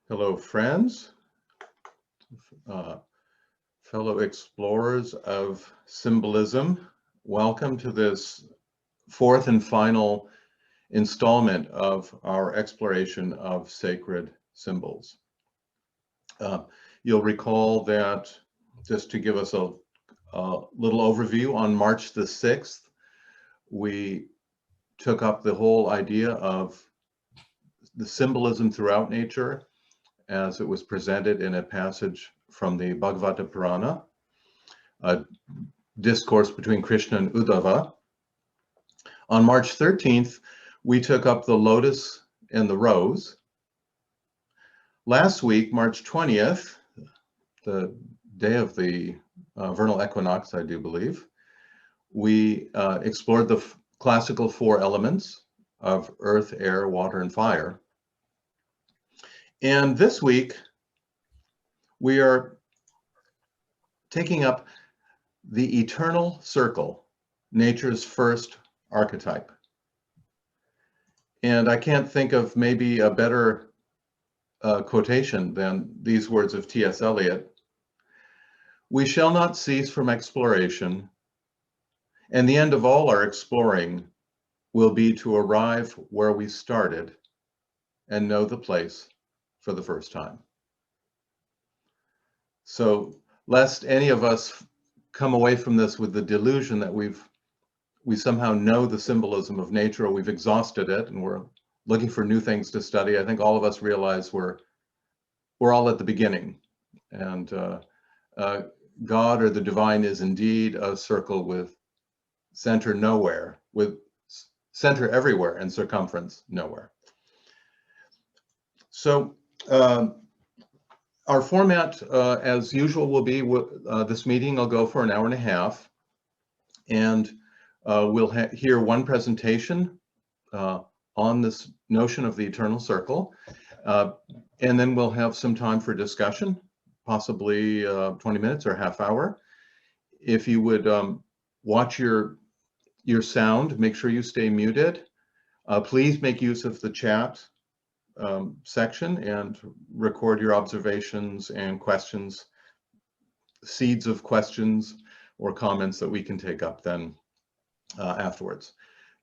Hello, friends, fellow explorers of symbolism. Welcome to this fourth and final installment of our exploration of sacred symbols. You'll recall that, just to give us a little overview, on March the 6th, we took up the whole idea of the symbolism throughout nature as it was presented in a passage from the Bhagavata Purana, a discourse between Krishna and Uddhava. On March 13th, we took up the lotus and the rose. Last week, March 20th, the day of the vernal equinox, I do believe, we explored the classical four elements of earth, air, water, and fire. And this week, we are taking up the eternal circle, nature's first archetype. And I can't think of maybe a better quotation than these words of T.S. Eliot. We shall not cease from exploration, and the end of all our exploring will be to arrive where we started and know the place for the first time. So lest any of us come away from this with the delusion that we somehow know the symbolism of nature, or we've exhausted it and we're looking for new things to study, I think all of us realize we're all at the beginning. And God, or the divine, is indeed a circle with center nowhere, with center everywhere and circumference nowhere. So our format, as usual, will be this meeting will go for an hour and a half, and we'll hear one presentation on this notion of the eternal circle, and then we'll have some time for discussion, possibly 20 minutes or a half hour. If you would watch your sound, make sure you stay muted. Please make use of the chat section and record your observations and questions, seeds of questions or comments that we can take up then afterwards.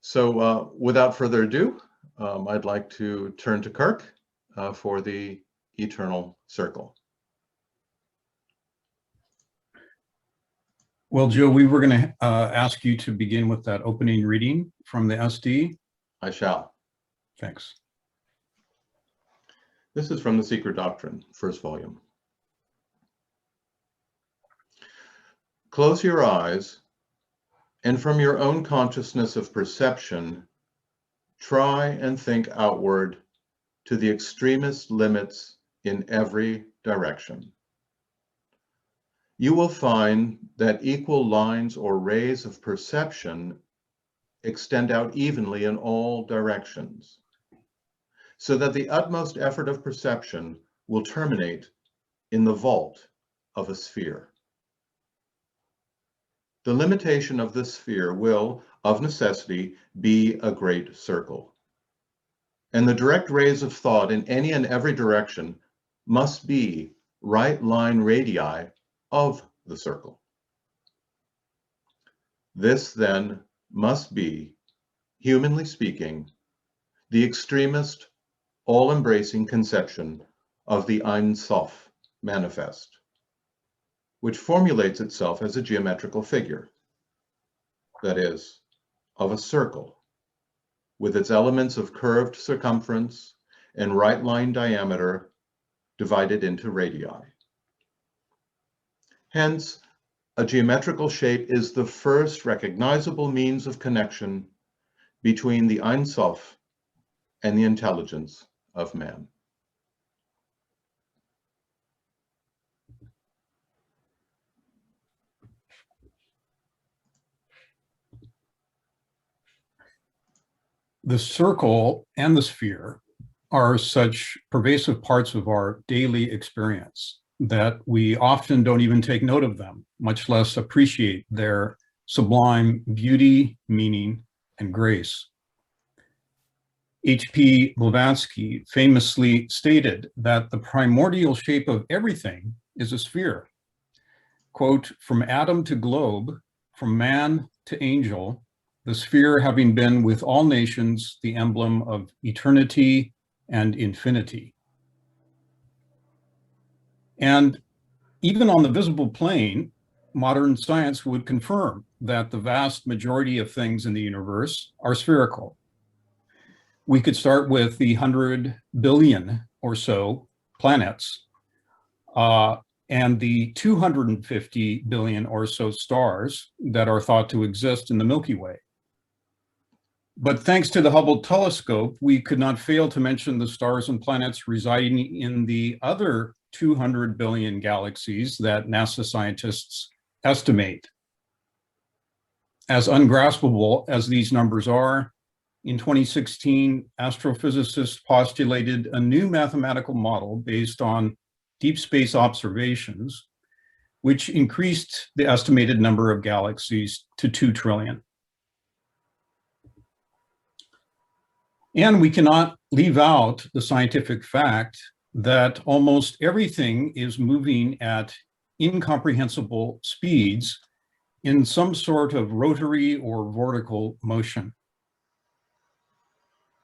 So without further ado, I'd like to turn to Kirk for the eternal circle. Well, Joe, we were going to ask you to begin with that opening reading from the SD. I shall. Thanks. This is from the Secret Doctrine, first volume. Close your eyes, and from your own consciousness of perception, try and think outward to the extremest limits in every direction. You will find that equal lines or rays of perception extend out evenly in all directions, so that the utmost effort of perception will terminate in the vault of a sphere. The limitation of this sphere will, of necessity, be a great circle. And the direct rays of thought in any and every direction must be right line radii of the circle. This then must be, humanly speaking, the extremist, all-embracing conception of the Ein Sof manifest, which formulates itself as a geometrical figure, that is, of a circle, with its elements of curved circumference and right line diameter divided into radii. Hence, a geometrical shape is the first recognizable means of connection between the Ein Sof and the intelligence of man. The circle and the sphere are such pervasive parts of our daily experience that we often don't even take note of them, much less appreciate their sublime beauty, meaning, and grace. H.P. Blavatsky famously stated that the primordial shape of everything is a sphere. Quote, from atom to globe, from man to angel, the sphere having been with all nations the emblem of eternity and infinity. And even on the visible plane, modern science would confirm that the vast majority of things in the universe are spherical. We could start with the 100 billion or so planets and the 250 billion or so stars that are thought to exist in the Milky Way. But thanks to the Hubble telescope, we could not fail to mention the stars and planets residing in the other 200 billion galaxies that NASA scientists estimate. As ungraspable as these numbers are, in 2016, astrophysicists postulated a new mathematical model based on deep space observations, which increased the estimated number of galaxies to 2 trillion. And we cannot leave out the scientific fact that almost everything is moving at incomprehensible speeds in some sort of rotary or vortical motion.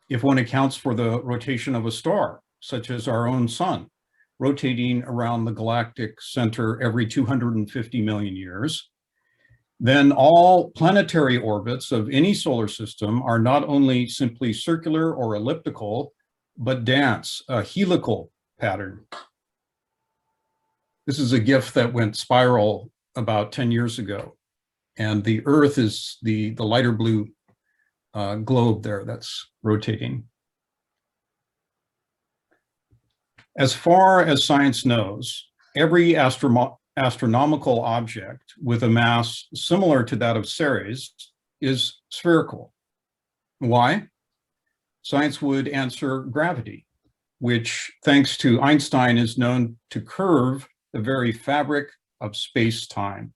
If one accounts for the rotation of a star, such as our own sun, rotating around the galactic center every 250 million years, then all planetary orbits of any solar system are not only simply circular or elliptical, but dance, a helical pattern. This is a GIF that went spiral about 10 years ago. And the Earth is the lighter blue globe there that's rotating. As far as science knows, every astronomical object with a mass similar to that of Ceres is spherical. Why? Science would answer gravity, which, thanks to Einstein, is known to curve the very fabric of space-time.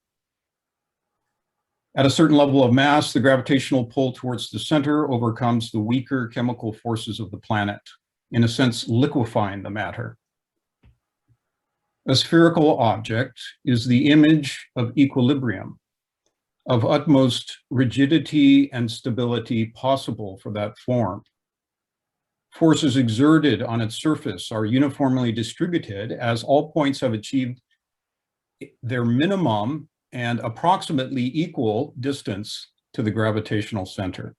At a certain level of mass, the gravitational pull towards the center overcomes the weaker chemical forces of the planet, in a sense, liquefying the matter. A spherical object is the image of equilibrium, of utmost rigidity and stability possible for that form. Forces exerted on its surface are uniformly distributed as all points have achieved their minimum and approximately equal distance to the gravitational center.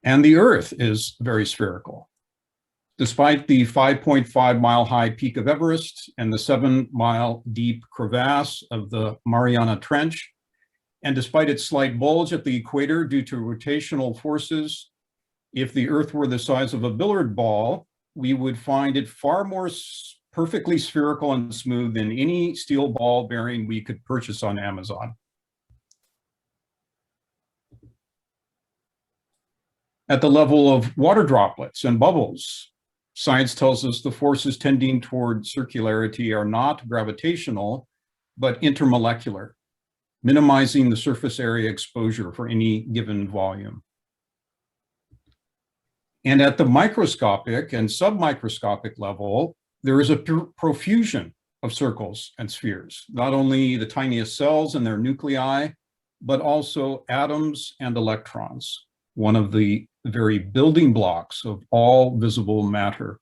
And the Earth is very spherical. Despite the 5.5 mile high peak of Everest and the 7 mile deep crevasse of the Mariana Trench, and despite its slight bulge at the equator due to rotational forces, if the Earth were the size of a billiard ball, we would find it far more perfectly spherical and smooth than any steel ball bearing we could purchase on Amazon. At the level of water droplets and bubbles, science tells us the forces tending toward circularity are not gravitational, but intermolecular, minimizing the surface area exposure for any given volume. And at the microscopic and submicroscopic level, there is a profusion of circles and spheres, not only the tiniest cells and their nuclei, but also atoms and electrons, one of the very building blocks of all visible matter.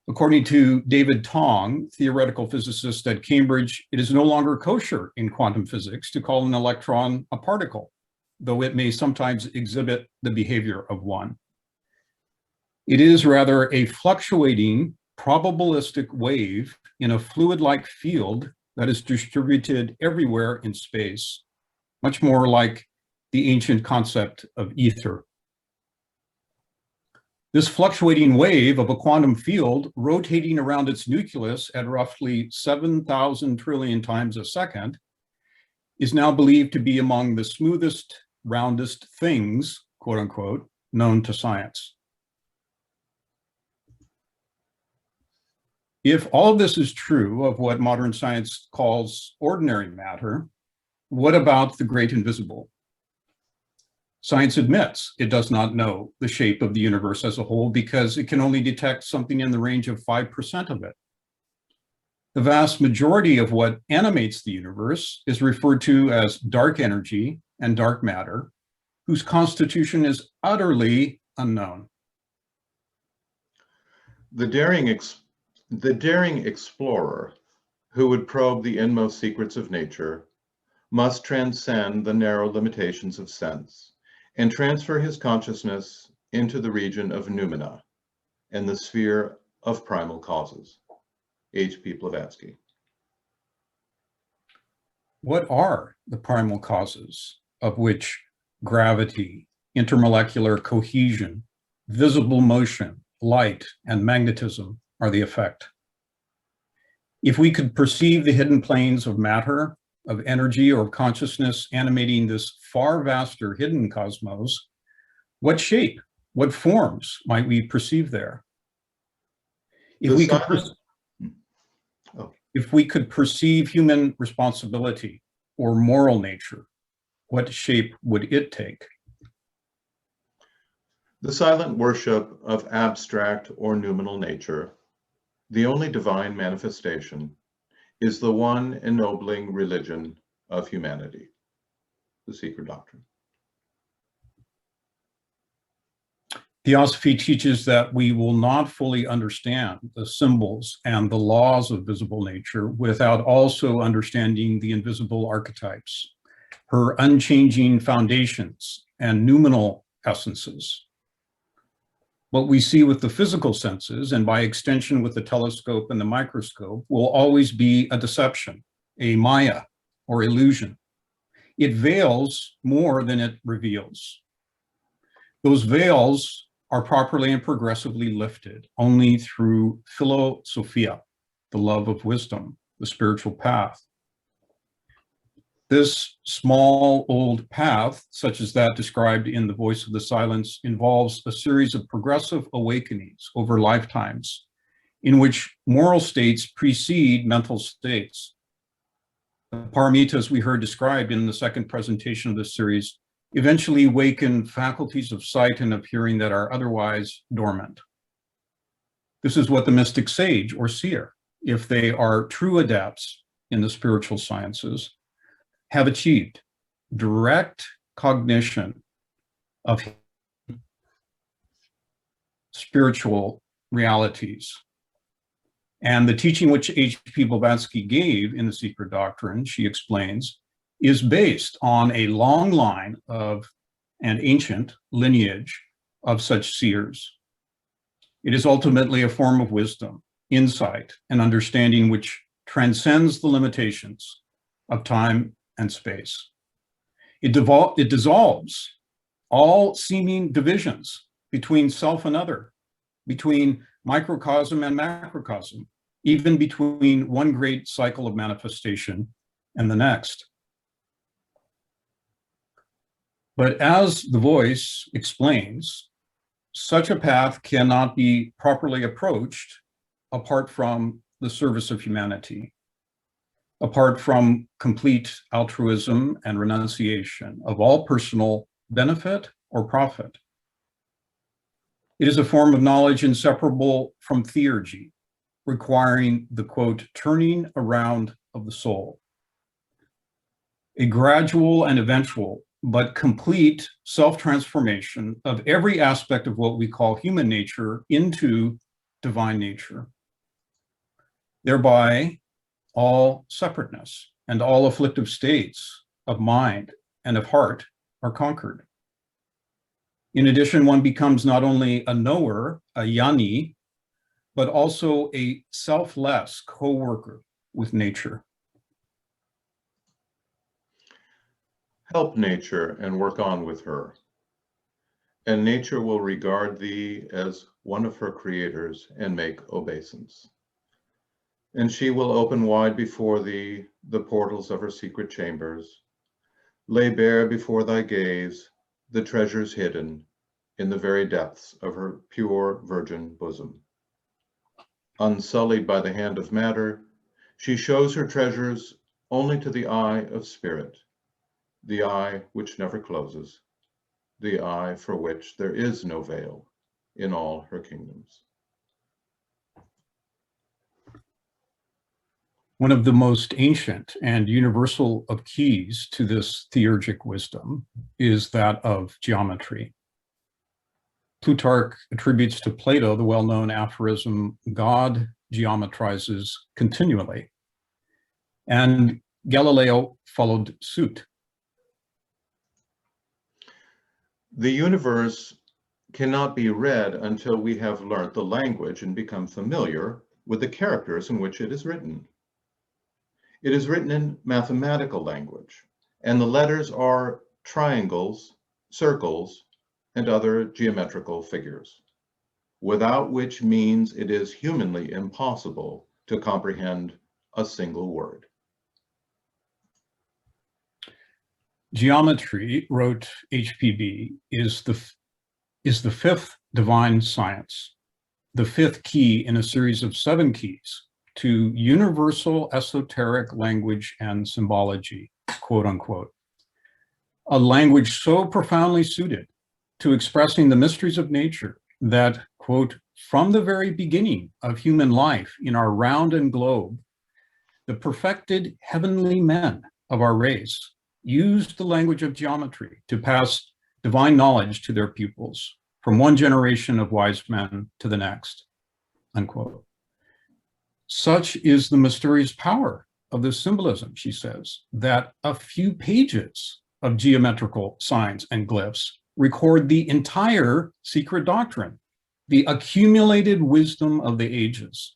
According to David Tong, theoretical physicist at Cambridge, it is no longer kosher in quantum physics to call an electron a particle, though it may sometimes exhibit the behavior of one. It is rather a fluctuating probabilistic wave in a fluid-like field that is distributed everywhere in space, much more like the ancient concept of ether. This fluctuating wave of a quantum field rotating around its nucleus at roughly 7,000 trillion times a second is now believed to be among the smoothest, roundest things, quote unquote, known to science. If all of this is true of what modern science calls ordinary matter, what about the great invisible? Science admits it does not know the shape of the universe as a whole because it can only detect something in the range of 5% of it. The vast majority of what animates the universe is referred to as dark energy and dark matter, whose constitution is utterly unknown. The daring explorer who would probe the inmost secrets of nature must transcend the narrow limitations of sense and transfer his consciousness into the region of noumena and the sphere of primal causes. H.P. Blavatsky. What are the primal causes of which gravity, intermolecular cohesion, visible motion, light, and magnetism are the effect? If we could perceive the hidden planes of matter, of energy, or of consciousness animating this far vaster hidden cosmos, what shape, what forms might we perceive there? If we could perceive human responsibility or moral nature, what shape would it take? The silent worship of abstract or noumenal nature, the only divine manifestation, is the one ennobling religion of humanity. The Secret Doctrine. Theosophy teaches that we will not fully understand the symbols and the laws of visible nature without also understanding the invisible archetypes, her unchanging foundations and noumenal essences. What we see with the physical senses, and by extension with the telescope and the microscope, will always be a deception, a maya, or illusion. It veils more than it reveals. Those veils are properly and progressively lifted only through philosophia, the love of wisdom, the spiritual path. This small old path, such as that described in The Voice of the Silence, involves a series of progressive awakenings over lifetimes in which moral states precede mental states. The paramitas we heard described in the second presentation of this series eventually awaken faculties of sight and of hearing that are otherwise dormant. This is what the mystic sage or seer, if they are true adepts in the spiritual sciences, have achieved: direct cognition of spiritual realities. And the teaching which H.P. Blavatsky gave in The Secret Doctrine, she explains, is based on a long line of an ancient lineage of such seers. It is ultimately a form of wisdom, insight, and understanding which transcends the limitations of time and space. It dissolves all seeming divisions between self and other, between microcosm and macrocosm, even between one great cycle of manifestation and the next. But as the voice explains, such a path cannot be properly approached apart from the service of humanity, apart from complete altruism and renunciation of all personal benefit or profit. It is a form of knowledge inseparable from theurgy, requiring the, quote, turning around of the soul. A gradual and eventual, but complete self-transformation of every aspect of what we call human nature into divine nature. Thereby, all separateness and all afflictive states of mind and of heart are conquered. In addition, one becomes not only a knower, a jnani, but also a selfless co-worker with nature. Help nature and work on with her, and nature will regard thee as one of her creators and make obeisance. And she will open wide before thee the portals of her secret chambers, lay bare before thy gaze the treasures hidden in the very depths of her pure virgin bosom. Unsullied by the hand of matter, she shows her treasures only to the eye of spirit, the eye which never closes, the eye for which there is no veil in all her kingdoms. One of the most ancient and universal of keys to this theurgic wisdom is that of geometry. Plutarch attributes to Plato the well-known aphorism, God geometrizes continually, and Galileo followed suit. The universe cannot be read until we have learnt the language and become familiar with the characters in which it is written. It is written in mathematical language, and the letters are triangles, circles, and other geometrical figures, without which means it is humanly impossible to comprehend a single word. Geometry, wrote HPB, is the fifth divine science, the fifth key in a series of 7 keys to universal esoteric language and symbology, quote unquote. A language so profoundly suited to expressing the mysteries of nature that, quote, from the very beginning of human life in our round and globe, the perfected heavenly men of our race used the language of geometry to pass divine knowledge to their pupils from one generation of wise men to the next, unquote. Such is the mysterious power of this symbolism, she says, that a few pages of geometrical signs and glyphs record the entire secret doctrine, the accumulated wisdom of the ages,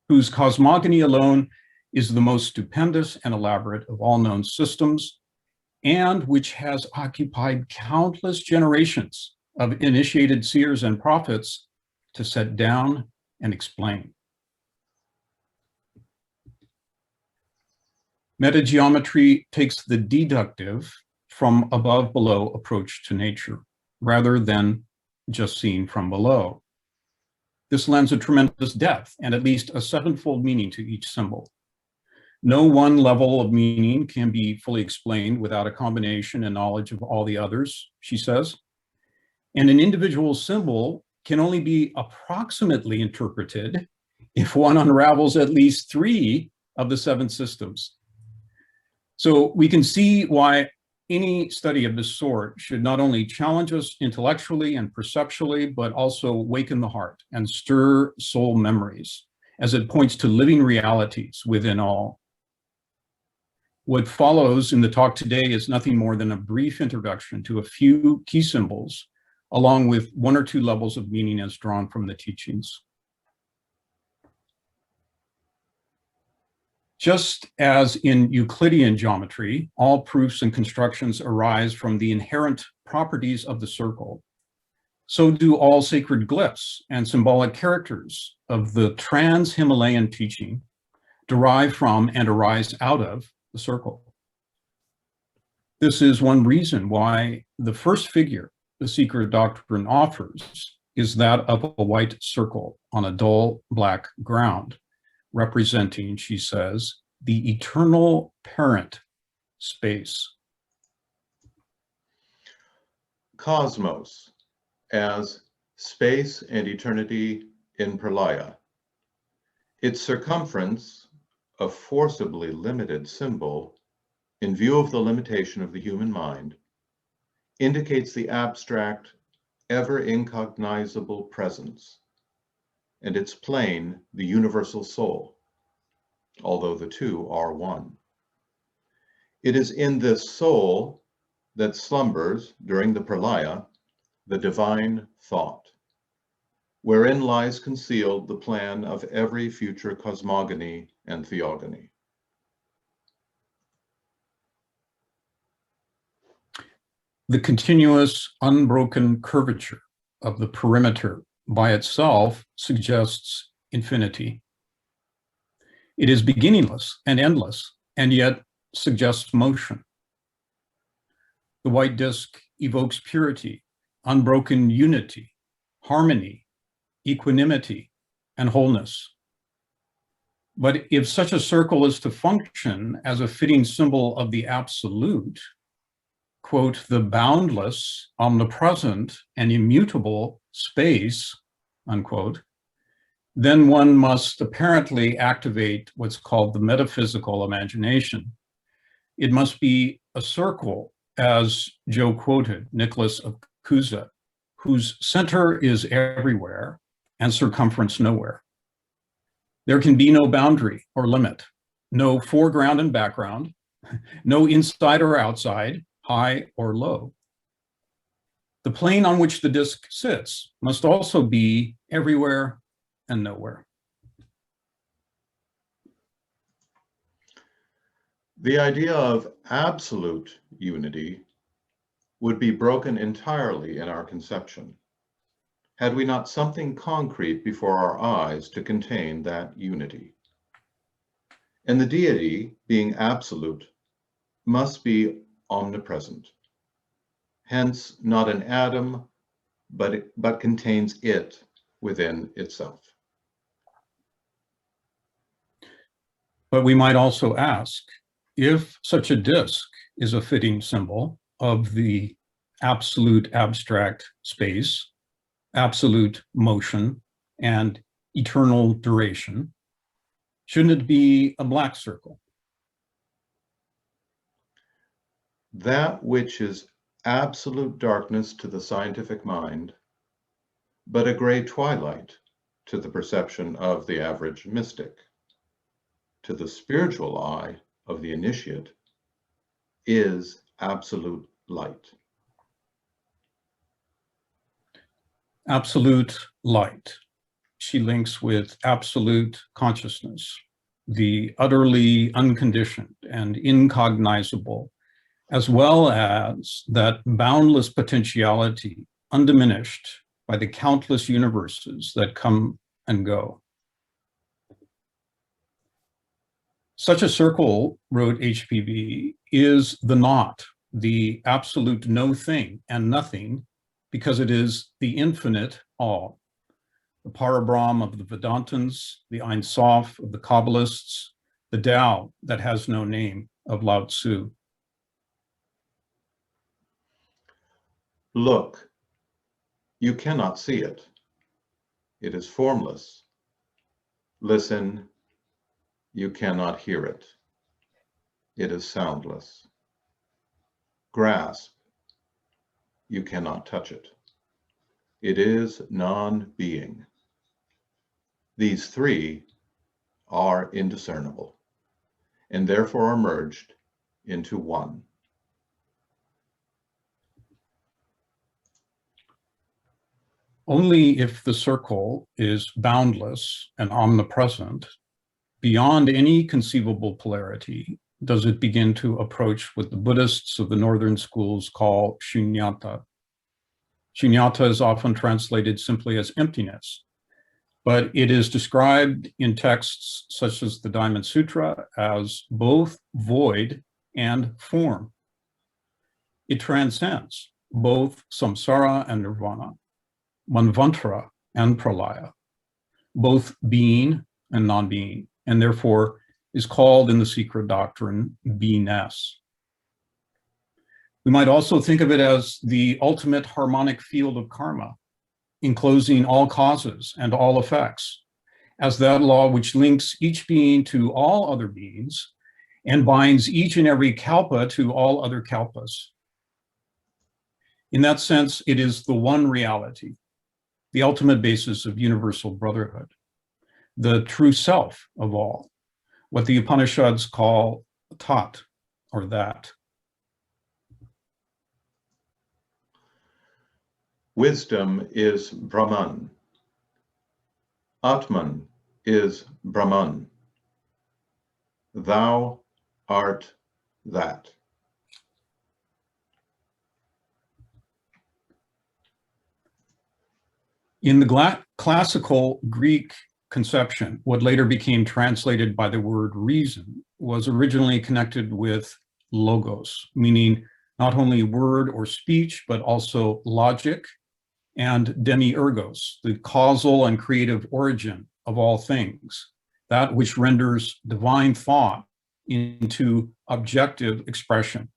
whose cosmogony alone is the most stupendous and elaborate of all known systems, and which has occupied countless generations of initiated seers and prophets to set down and explain. Metageometry takes the deductive from above-below approach to nature, rather than just seen from below. This lends a tremendous depth and at least a 7-fold meaning to each symbol. No one level of meaning can be fully explained without a combination and knowledge of all the others, she says. And an individual symbol can only be approximately interpreted if one unravels at least 3 of the 7 systems. So we can see why any study of this sort should not only challenge us intellectually and perceptually, but also waken the heart and stir soul memories as it points to living realities within all. What follows in the talk today is nothing more than a brief introduction to a few key symbols, along with 1 or 2 levels of meaning as drawn from the teachings. Just as in Euclidean geometry, all proofs and constructions arise from the inherent properties of the circle, so do all sacred glyphs and symbolic characters of the trans-Himalayan teaching derive from and arise out of the circle. This is one reason why the first figure the Secret Doctrine offers is that of a white circle on a dull black ground, representing, she says, the eternal parent space. Cosmos as space and eternity in Pralaya. Its circumference, a forcibly limited symbol, in view of the limitation of the human mind, indicates the abstract, ever incognizable presence, and its plane, the universal soul, although the two are one. It is in this soul that slumbers, during the Pralaya, the divine thought, wherein lies concealed the plan of every future cosmogony and theogony. The continuous, unbroken curvature of the perimeter by itself suggests infinity. It is beginningless and endless, and yet suggests motion. The white disk evokes purity, unbroken unity, harmony, equanimity, and wholeness. But if such a circle is to function as a fitting symbol of the absolute, quote, the boundless, omnipresent, and immutable space, unquote, then one must apparently activate what's called the metaphysical imagination. It must be a circle, as Joe quoted Nicholas of Cusa, whose center is everywhere and circumference nowhere. There can be no boundary or limit, no foreground and background, no inside or outside, high or low. The plane on which the disk sits must also be everywhere and nowhere. The idea of absolute unity would be broken entirely in our conception, had we not something concrete before our eyes to contain that unity. And the deity, being absolute, must be omnipresent, hence not an atom, but contains it within itself. But we might also ask, if such a disk is a fitting symbol of the absolute abstract space, absolute motion, and eternal duration, shouldn't it be a black circle? That which is absolute darkness to the scientific mind, but a gray twilight to the perception of the average mystic, to the spiritual eye of the initiate, is absolute light. Absolute light. She links with absolute consciousness, the utterly unconditioned and incognizable, as well as that boundless potentiality, undiminished by the countless universes that come and go. Such a circle, wrote HPB, is the not, the absolute no thing and nothing, because it is the infinite all. The Parabrahm of the Vedantins, the Ein Sof of the Kabbalists, the Tao that has no name of Lao Tzu. Look, you cannot see it. It is formless. Listen, you cannot hear it. It is soundless. Grasp, you cannot touch it. It is non-being. These three are indiscernible and therefore are merged into one. Only if the circle is boundless and omnipresent, beyond any conceivable polarity, does it begin to approach what the Buddhists of the northern schools call shunyata. Shunyata is often translated simply as emptiness, but it is described in texts such as the Diamond Sutra as both void and form. It transcends both samsara and nirvana, manvantara and pralaya, both being and non-being, and therefore is called in the Secret Doctrine beingness. We might also think of it as the ultimate harmonic field of karma, enclosing all causes and all effects, as that law which links each being to all other beings and binds each and every kalpa to all other kalpas. In that sense, it is the one reality, the ultimate basis of universal brotherhood, the true self of all, what the Upanishads call tat, or that. Wisdom is Brahman. Atman is Brahman. Thou art that. In the classical Greek conception, what later became translated by the word reason was originally connected with logos, meaning not only word or speech, but also logic and demiurgos, the causal and creative origin of all things, that which renders divine thought into objective expression.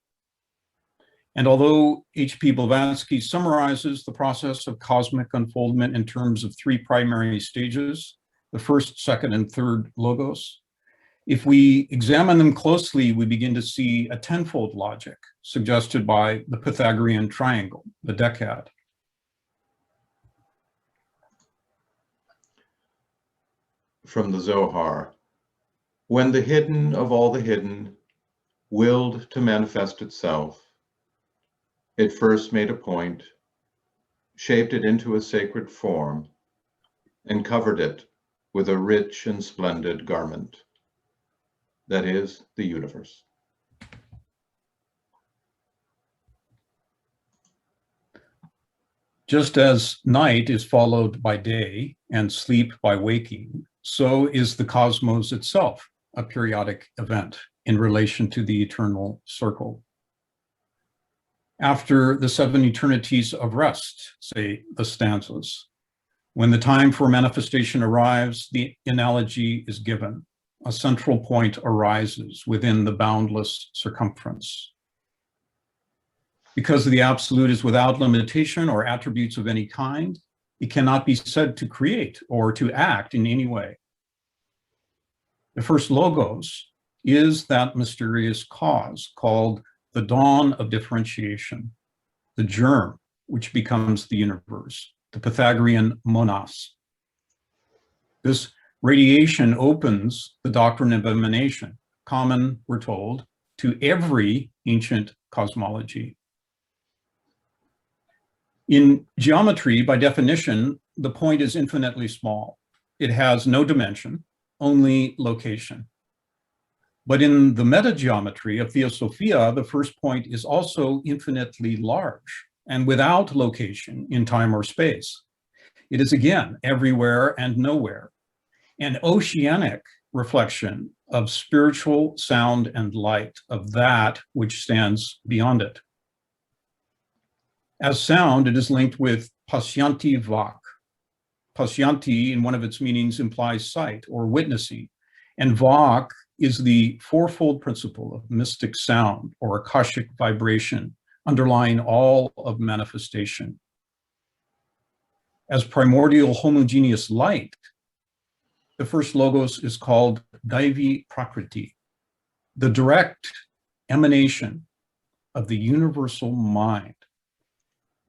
And although H.P. Blavatsky summarizes the process of cosmic unfoldment in terms of three primary stages, the first, second, and third logos, if we examine them closely, we begin to see a tenfold logic suggested by the Pythagorean triangle, the decad. From the Zohar, when the hidden of all the hidden willed to manifest itself, it first made a point, shaped it into a sacred form, and covered it with a rich and splendid garment. That is the universe. Just as night is followed by day and sleep by waking, so is the cosmos itself a periodic event in relation to the eternal circle. After the 7 eternities of rest, say the stanzas, when the time for manifestation arrives, the analogy is given. A central point arises within the boundless circumference. Because the absolute is without limitation or attributes of any kind, it cannot be said to create or to act in any way. The first logos is that mysterious cause called the dawn of differentiation, the germ which becomes the universe, the Pythagorean monos. This radiation opens the doctrine of emanation, common, we're told, to every ancient cosmology. In geometry, by definition, the point is infinitely small. It has no dimension, only location. But in the metageometry of Theosophia, the first point is also infinitely large and without location in time or space. It is again everywhere and nowhere, an oceanic reflection of spiritual sound and light of that which stands beyond it. As sound, it is linked with pasyanti vak. Pasyanti, in one of its meanings, implies sight or witnessing, and vak is the fourfold principle of mystic sound or akashic vibration underlying all of manifestation. As primordial homogeneous light, the first logos is called Daivi Prakriti, the direct emanation of the universal mind.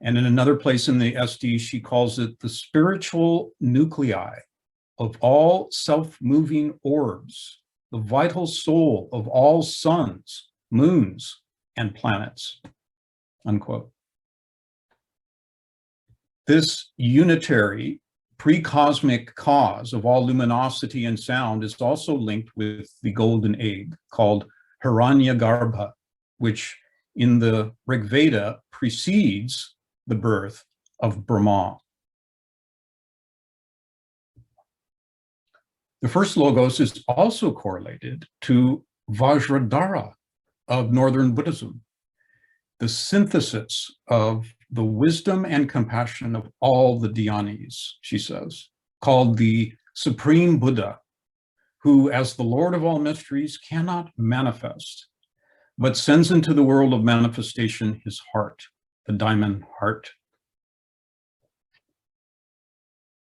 And in another place in the SD, she calls it the spiritual nuclei of all self-moving orbs, the vital soul of all suns, moons, and planets, unquote. This unitary pre-cosmic cause of all luminosity and sound is also linked with the golden egg called Hiranyagarbha, which in the Rig Veda precedes the birth of Brahma. The first logos is also correlated to Vajradhara of Northern Buddhism, the synthesis of the wisdom and compassion of all the dhyanis, she says, called the Supreme Buddha, who, as the Lord of all mysteries, cannot manifest, but sends into the world of manifestation his heart, the diamond heart.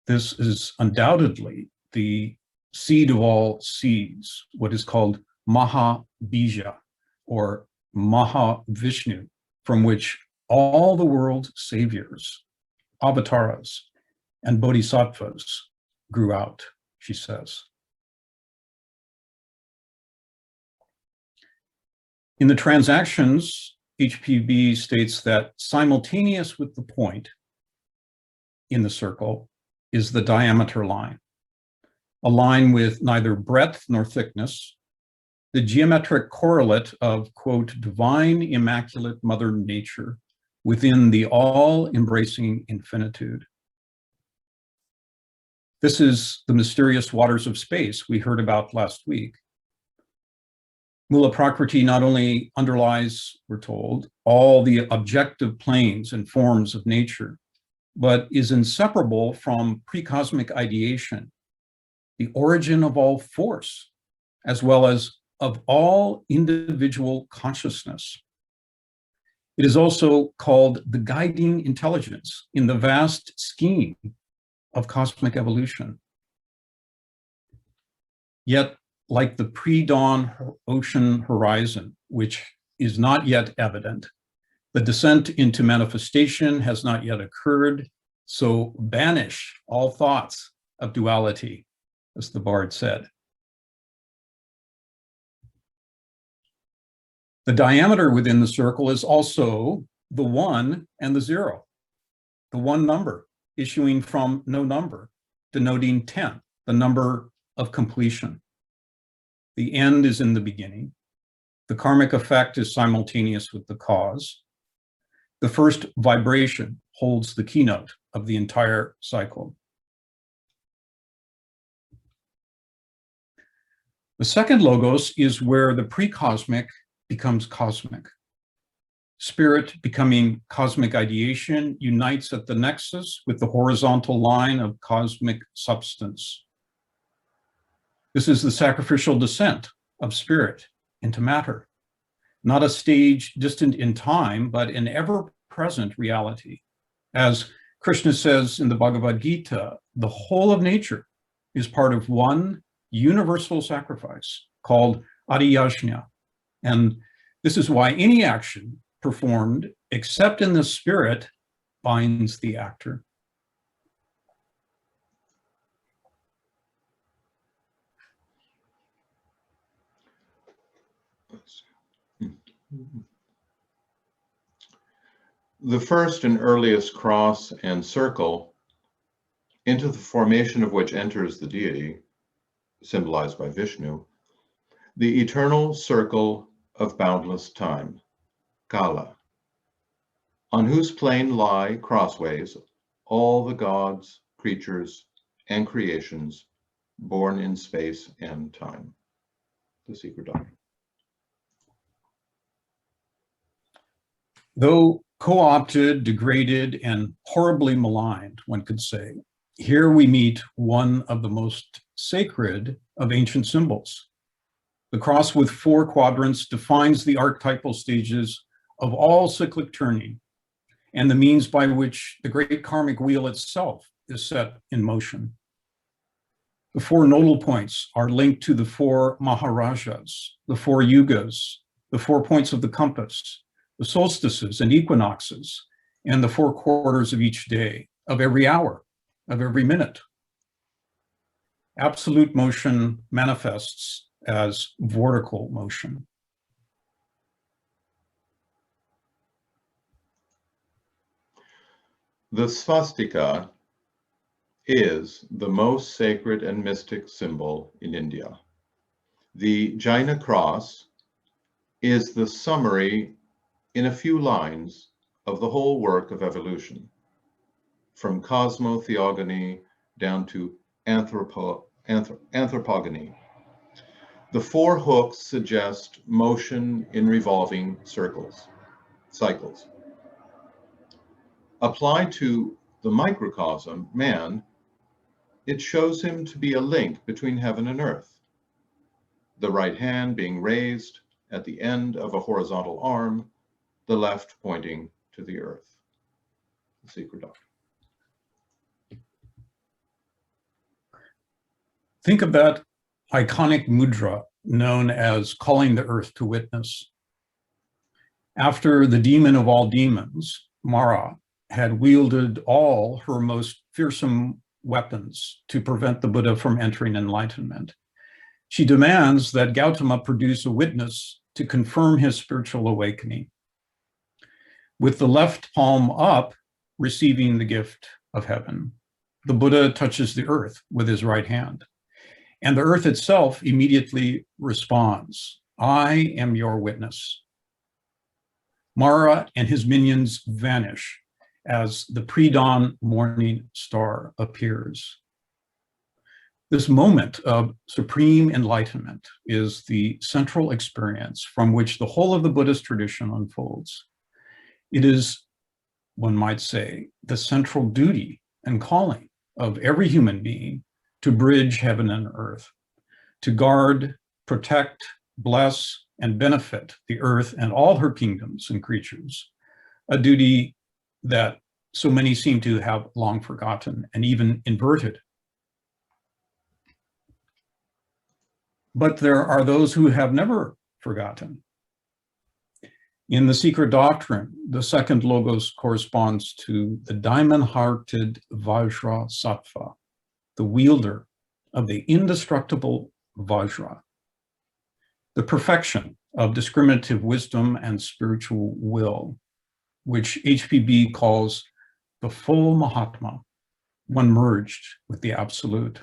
This is undoubtedly the seed of all seeds, what is called Mahabija or Mahavishnu, from which all the world's saviors, avatars, and bodhisattvas grew out, she says. In the transactions, HPB states that simultaneous with the point in the circle is the diameter line, a line with neither breadth nor thickness, the geometric correlate of, quote, divine immaculate mother nature within the all-embracing infinitude. This is the mysterious waters of space we heard about last week. Mula Prakriti not only underlies, we're told, all the objective planes and forms of nature, but is inseparable from pre-cosmic ideation, the origin of all force, as well as of all individual consciousness. It is also called the guiding intelligence in the vast scheme of cosmic evolution. Yet, like the pre-dawn ocean horizon, which is not yet evident, the descent into manifestation has not yet occurred, so banish all thoughts of duality, as the bard said. The diameter within the circle is also the 1 and the 0, the one number issuing from no number, denoting 10, the number of completion. The end is in the beginning. The karmic effect is simultaneous with the cause. The first vibration holds the keynote of the entire cycle. The second logos is where the pre-cosmic becomes cosmic. Spirit, becoming cosmic ideation, unites at the nexus with the horizontal line of cosmic substance. This is the sacrificial descent of spirit into matter, not a stage distant in time, but an ever-present reality. As Krishna says in the Bhagavad Gita, the whole of nature is part of one universal sacrifice called Adiyajna. And this is why any action performed except in the spirit binds the actor. The first and earliest cross and circle, into the formation of which enters the deity, symbolized by Vishnu, the eternal circle of boundless time, Kala, on whose plane lie crossways all the gods, creatures, and creations born in space and time. The Secret Doctrine. Though co-opted, degraded, and horribly maligned, one could say, here we meet one of the most sacred of ancient symbols. The cross with 4 quadrants defines the archetypal stages of all cyclic turning and the means by which the great karmic wheel itself is set in motion. The 4 nodal points are linked to the 4 Maharajas, the 4 yugas, the 4 points of the compass, the solstices and equinoxes, and the 4 quarters of each day, of every hour, of every minute. Absolute motion manifests as vortical motion. The swastika is the most sacred and mystic symbol in India. The Jaina cross is the summary in a few lines of the whole work of evolution, from cosmotheogony down to anthropogony. The 4 hooks suggest motion in revolving cycles. Applied to the microcosm, man, it shows him to be a link between heaven and earth, the right hand being raised at the end of a horizontal arm, the left pointing to the earth. The Secret Doctrine. Think of that iconic mudra known as calling the earth to witness. After the demon of all demons, Mara, had wielded all her most fearsome weapons to prevent the Buddha from entering enlightenment, she demands that Gautama produce a witness to confirm his spiritual awakening. With the left palm up, receiving the gift of heaven, the Buddha touches the earth with his right hand, and the earth itself immediately responds, "I am your witness." Mara and his minions vanish as the pre-dawn morning star appears. This moment of supreme enlightenment is the central experience from which the whole of the Buddhist tradition unfolds. It is, one might say, the central duty and calling of every human being to bridge heaven and earth, to guard, protect, bless, and benefit the earth and all her kingdoms and creatures a duty that so many seem to have long forgotten and even inverted. But there are those who have never forgotten. In the Secret Doctrine, the second logos corresponds to the diamond-hearted Vajra Sattva, the wielder of the indestructible Vajra, the perfection of discriminative wisdom and spiritual will, which HPB calls the full Mahatma, one merged with the Absolute.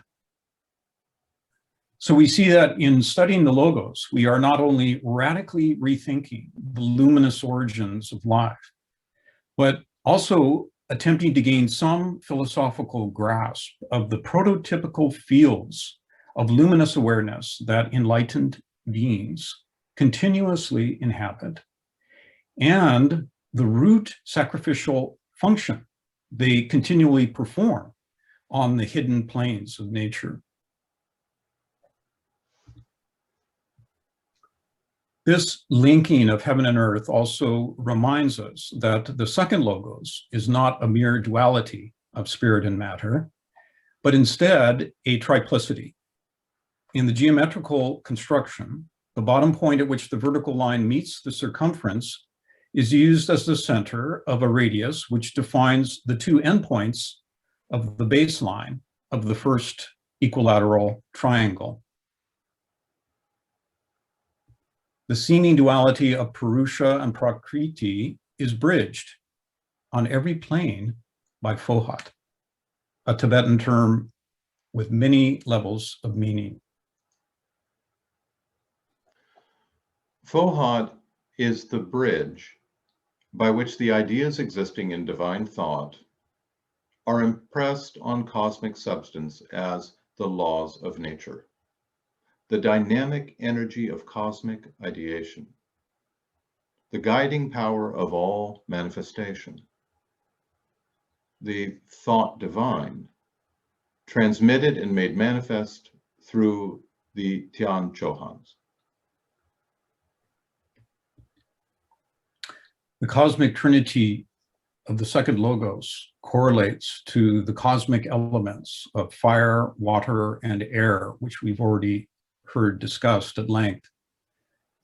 So we see that in studying the logos, we are not only radically rethinking the luminous origins of life, but also attempting to gain some philosophical grasp of the prototypical fields of luminous awareness that enlightened beings continuously inhabit, and the root sacrificial function they continually perform on the hidden planes of nature. This linking of heaven and earth also reminds us that the second logos is not a mere duality of spirit and matter, but instead a triplicity. In the geometrical construction, the bottom point at which the vertical line meets the circumference is used as the center of a radius which defines the two endpoints of the baseline of the first equilateral triangle. The seeming duality of Purusha and Prakriti is bridged on every plane by Fohat, a Tibetan term with many levels of meaning. Fohat is the bridge by which the ideas existing in divine thought are impressed on cosmic substance as the laws of nature, the dynamic energy of cosmic ideation, the guiding power of all manifestation, the thought divine, transmitted and made manifest through the Tian Chohans. The cosmic trinity of the second logos correlates to the cosmic elements of fire, water, and air, which we've already heard discussed at length,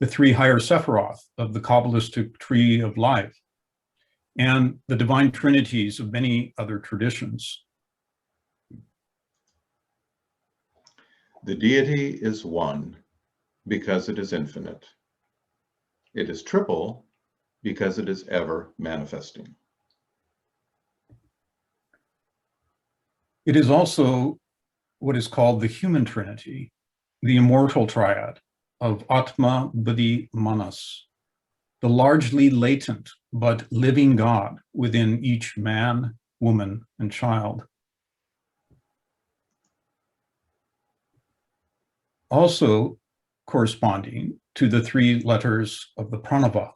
the three higher Sephiroth of the Kabbalistic tree of life, and the divine trinities of many other traditions. The deity is one because it is infinite. It is triple because it is ever manifesting. It is also what is called the human trinity, the immortal triad of Atma, Buddhi, Manas, the largely latent but living God within each man, woman, and child. Also corresponding to the three letters of the pranava,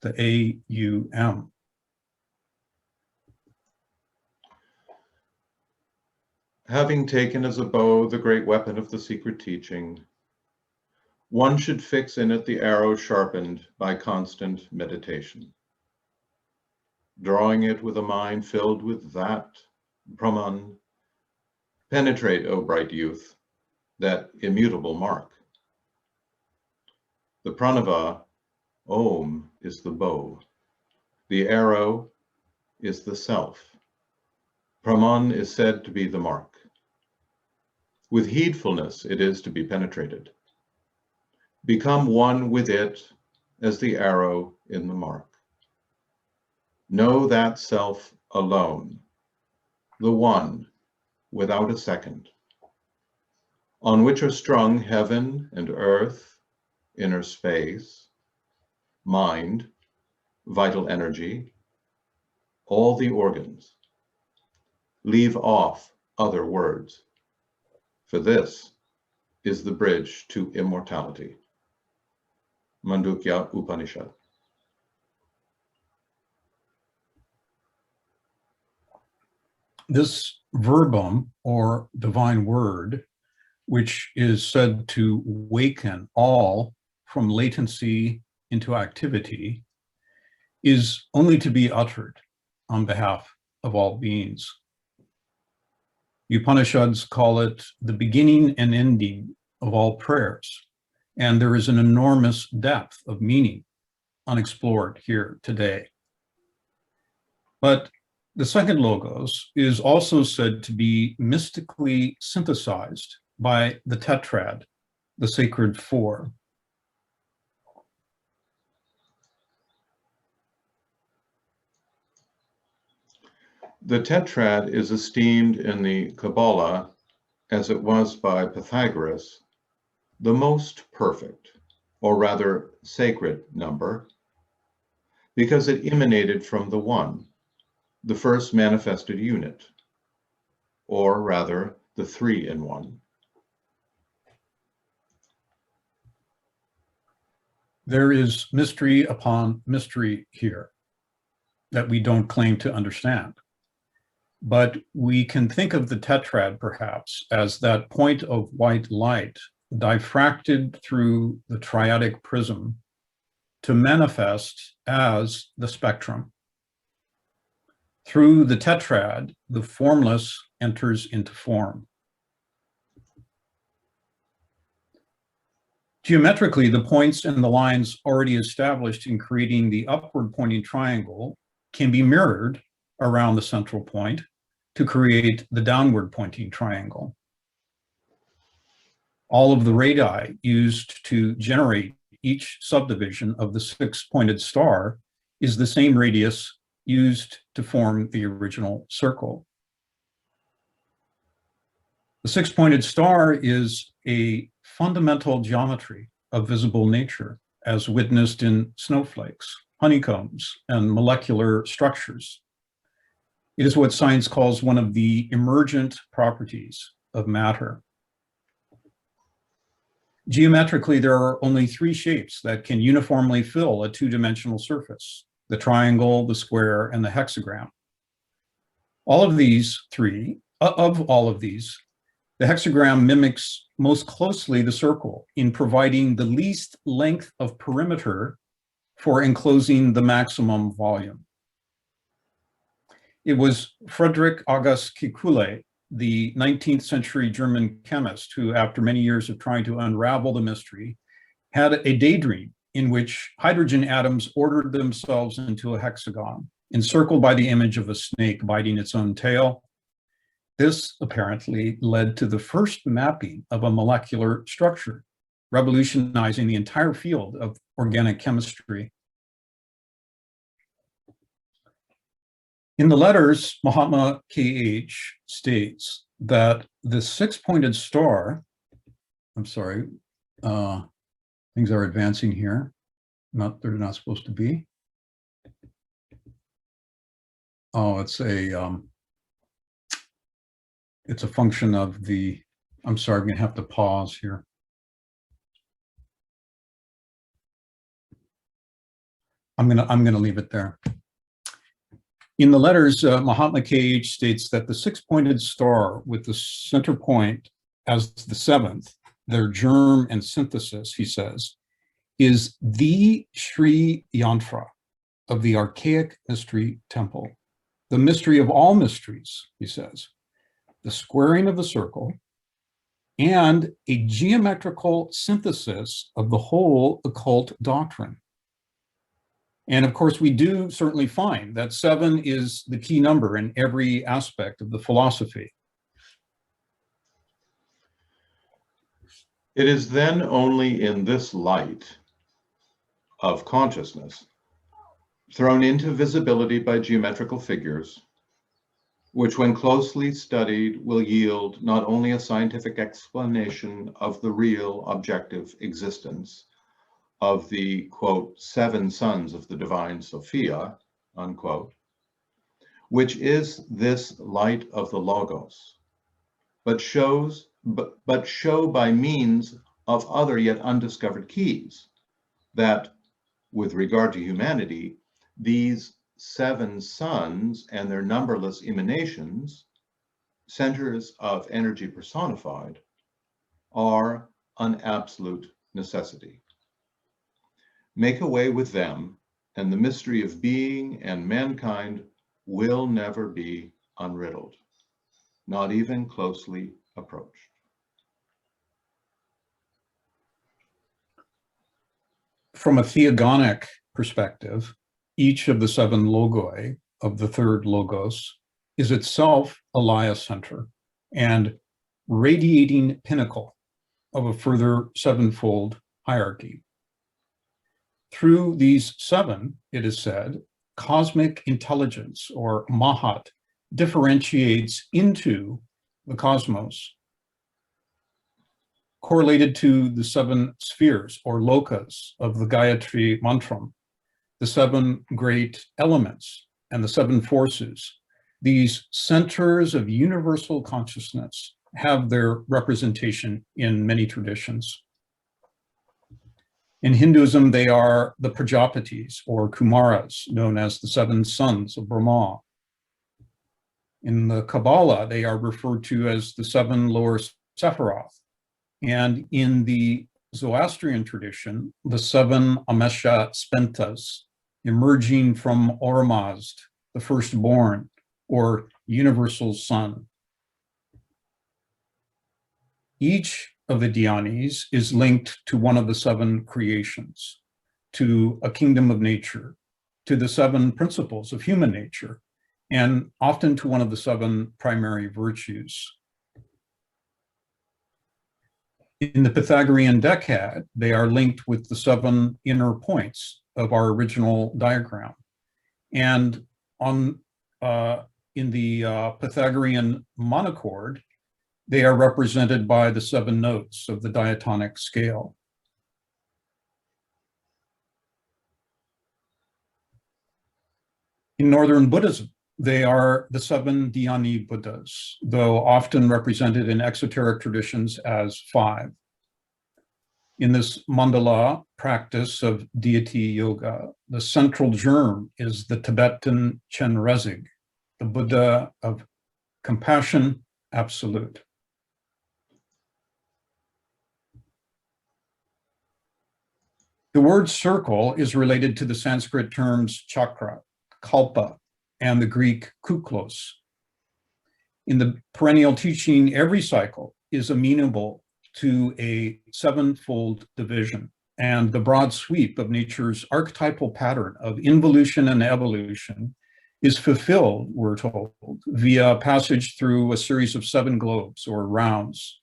the A-U-M. Having taken as a bow the great weapon of the secret teaching, one should fix in it the arrow sharpened by constant meditation, drawing it with a mind filled with that Brahman. Penetrate, O bright youth, that immutable mark. The pranava, Om, is the bow. The arrow is the self. Brahman is said to be the mark. With heedfulness it is to be penetrated. Become one with it as the arrow in the mark. Know that self alone, the one without a second, on which are strung heaven and earth, inner space, mind, vital energy, all the organs. Leave off other words, for this is the bridge to immortality. Mandukya Upanishad. This verbum, or divine word, which is said to waken all from latency into activity, is only to be uttered on behalf of all beings. Upanishads call it the beginning and ending of all prayers, and there is an enormous depth of meaning unexplored here today. But the second logos is also said to be mystically synthesized by the tetrad, the sacred four. The tetrad is esteemed in the Kabbalah, as it was by Pythagoras, the most perfect, or rather sacred number, because it emanated from the one, the first manifested unit, or rather the three in one. There is mystery upon mystery here that we don't claim to understand. But we can think of the tetrad perhaps as that point of white light diffracted through the triadic prism to manifest as the spectrum. Through the tetrad, the formless enters into form. Geometrically, the points and the lines already established in creating the upward pointing triangle can be mirrored around the central point to create the downward pointing triangle. All of the radii used to generate each subdivision of the six-pointed star is the same radius used to form the original circle. The six-pointed star is a fundamental geometry of visible nature, as witnessed in snowflakes, honeycombs, and molecular structures. It is what science calls one of the emergent properties of matter. Geometrically, there are only three shapes that can uniformly fill a two-dimensional surface: the triangle, the square, and the hexagram. All of these three, the hexagram mimics most closely the circle in providing the least length of perimeter for enclosing the maximum volume. It was Friedrich August Kekule, the 19th century German chemist, who, after many years of trying to unravel the mystery, had a daydream in which hydrogen atoms ordered themselves into a hexagon, encircled by the image of a snake biting its own tail. This apparently led to the first mapping of a molecular structure, revolutionizing the entire field of organic chemistry. In the letters, Mahatma K.H. states that the six-pointed star, things are advancing here. They're not supposed to be. Oh, it's a function of the, I'm sorry, I'm gonna have to pause here. I'm gonna leave it there. In the letters, Mahatma K.H. states that the six-pointed star with the center point as the seventh, their germ and synthesis, he says, is the Sri Yantra of the archaic mystery temple. The mystery of all mysteries, he says, the squaring of the circle, and a geometrical synthesis of the whole occult doctrine. And of course, we do certainly find that 7 is the key number in every aspect of the philosophy. It is then only in this light of consciousness, thrown into visibility by geometrical figures, which when closely studied will yield not only a scientific explanation of the real objective existence of the, quote, 7 sons of the divine Sophia, unquote, which is this light of the Logos, but show by means of other yet undiscovered keys that, with regard to humanity, these 7 sons and their numberless emanations, centers of energy personified, are an absolute necessity. Make away with them, and the mystery of being and mankind will never be unriddled, not even closely approached. From a theogonic perspective, each of the seven logoi of the third logos is itself a Laya center and radiating pinnacle of a further sevenfold hierarchy. Through these seven, it is said, cosmic intelligence, or Mahat, differentiates into the cosmos, correlated to the seven spheres, or lokas, of the Gayatri Mantram, the seven great elements and the seven forces. These centers of universal consciousness have their representation in many traditions. In Hinduism, they are the Prajapatis, or Kumaras, known as the seven sons of Brahma. In the Kabbalah, they are referred to as the seven lower Sephiroth. And in the Zoroastrian tradition, the seven Amesha Spentas, emerging from Ormazd, the firstborn, or universal sun. Each of the dhyanis is linked to one of the seven creations, to a kingdom of nature, to the seven principles of human nature, and often to one of the seven primary virtues. In the Pythagorean decad, they are linked with the seven inner points of our original diagram. And in the Pythagorean monochord, they are represented by the seven notes of the diatonic scale. In Northern Buddhism, they are the seven dhyani Buddhas, though often represented in exoteric traditions as five. In this mandala practice of deity yoga, the central germ is the Tibetan Chenrezig, the Buddha of compassion absolute. The word circle is related to the Sanskrit terms chakra, kalpa, and the Greek kuklos. In the perennial teaching, every cycle is amenable to a sevenfold division, and the broad sweep of nature's archetypal pattern of involution and evolution is fulfilled, we're told, via passage through a series of seven globes or rounds.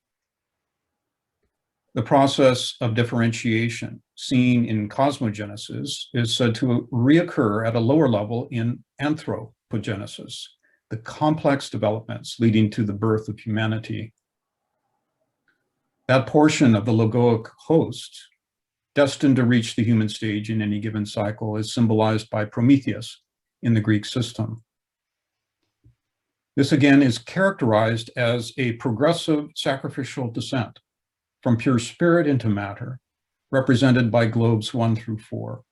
The process of differentiation seen in cosmogenesis is said to reoccur at a lower level in anthropogenesis, the complex developments leading to the birth of humanity. That portion of the logoic host, destined to reach the human stage in any given cycle, is symbolized by Prometheus in the Greek system. This again is characterized as a progressive sacrificial descent from pure spirit into matter, represented by globes 1 through 4.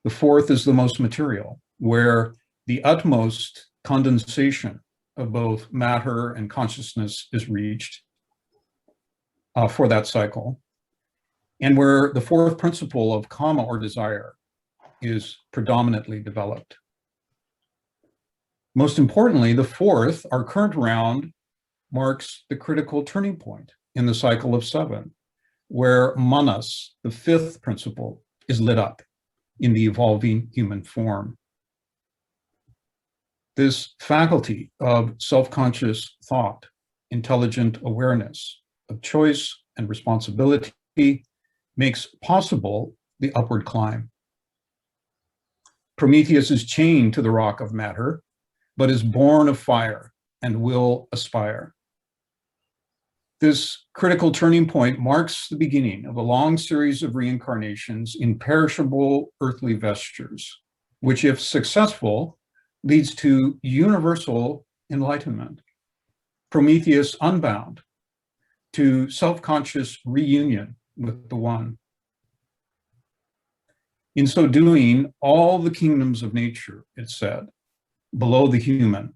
The fourth is the most material, where the utmost condensation of both matter and consciousness is reached for that cycle, and where the fourth principle of kama, or desire, is predominantly developed. Most importantly, the fourth, our current round, marks the critical turning point in the cycle of seven, where manas, the fifth principle, is lit up in the evolving human form. This faculty of self-conscious thought, intelligent awareness, of choice and responsibility makes possible the upward climb. Prometheus is chained to the rock of matter, but is born of fire and will aspire. This critical turning point marks the beginning of a long series of reincarnations in perishable earthly vestures, which, if successful, leads to universal enlightenment. Prometheus unbound to self-conscious reunion with the One. In so doing, all the kingdoms of nature, it's said, below the human,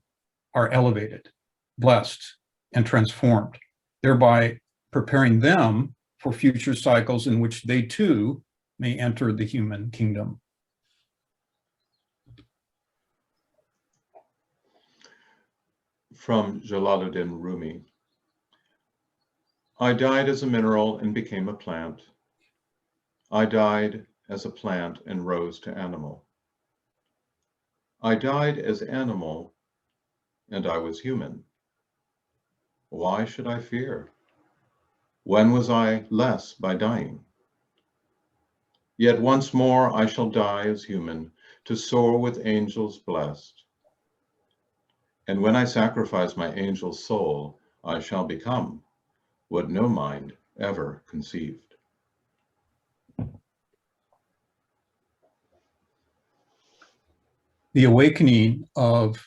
are elevated, blessed, and transformed, thereby preparing them for future cycles in which they too may enter the human kingdom. from Jalaluddin Rumi. I died as a mineral and became a plant. I died as a plant and rose to animal. I died as animal and I was human. Why should I fear? When was I less by dying? Yet once more I shall die as human, to soar with angels blessed. And when I sacrifice my angel soul, I shall become what no mind ever conceived. The awakening of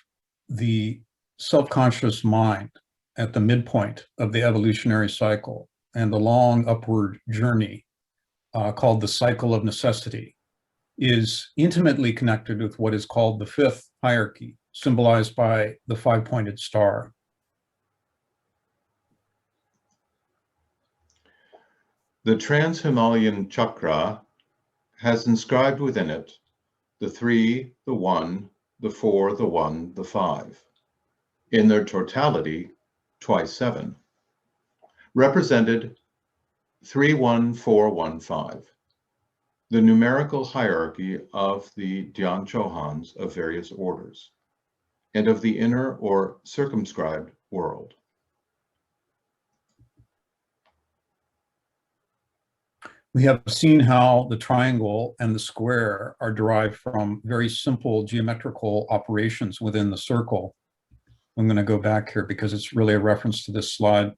the self-conscious mind at the midpoint of the evolutionary cycle and the long upward journey called the cycle of necessity is intimately connected with what is called the fifth hierarchy, symbolized by the five-pointed star. The Trans-Himalayan Chakra has inscribed within it the 3, the 1, the 4, the 1, the 5, in their totality, twice 7, represented 31415, the numerical hierarchy of the Dhyan Chohans of various orders, and of the inner or circumscribed world. We have seen how the triangle and the square are derived from very simple geometrical operations within the circle. I'm going to go back here because it's really a reference to this slide.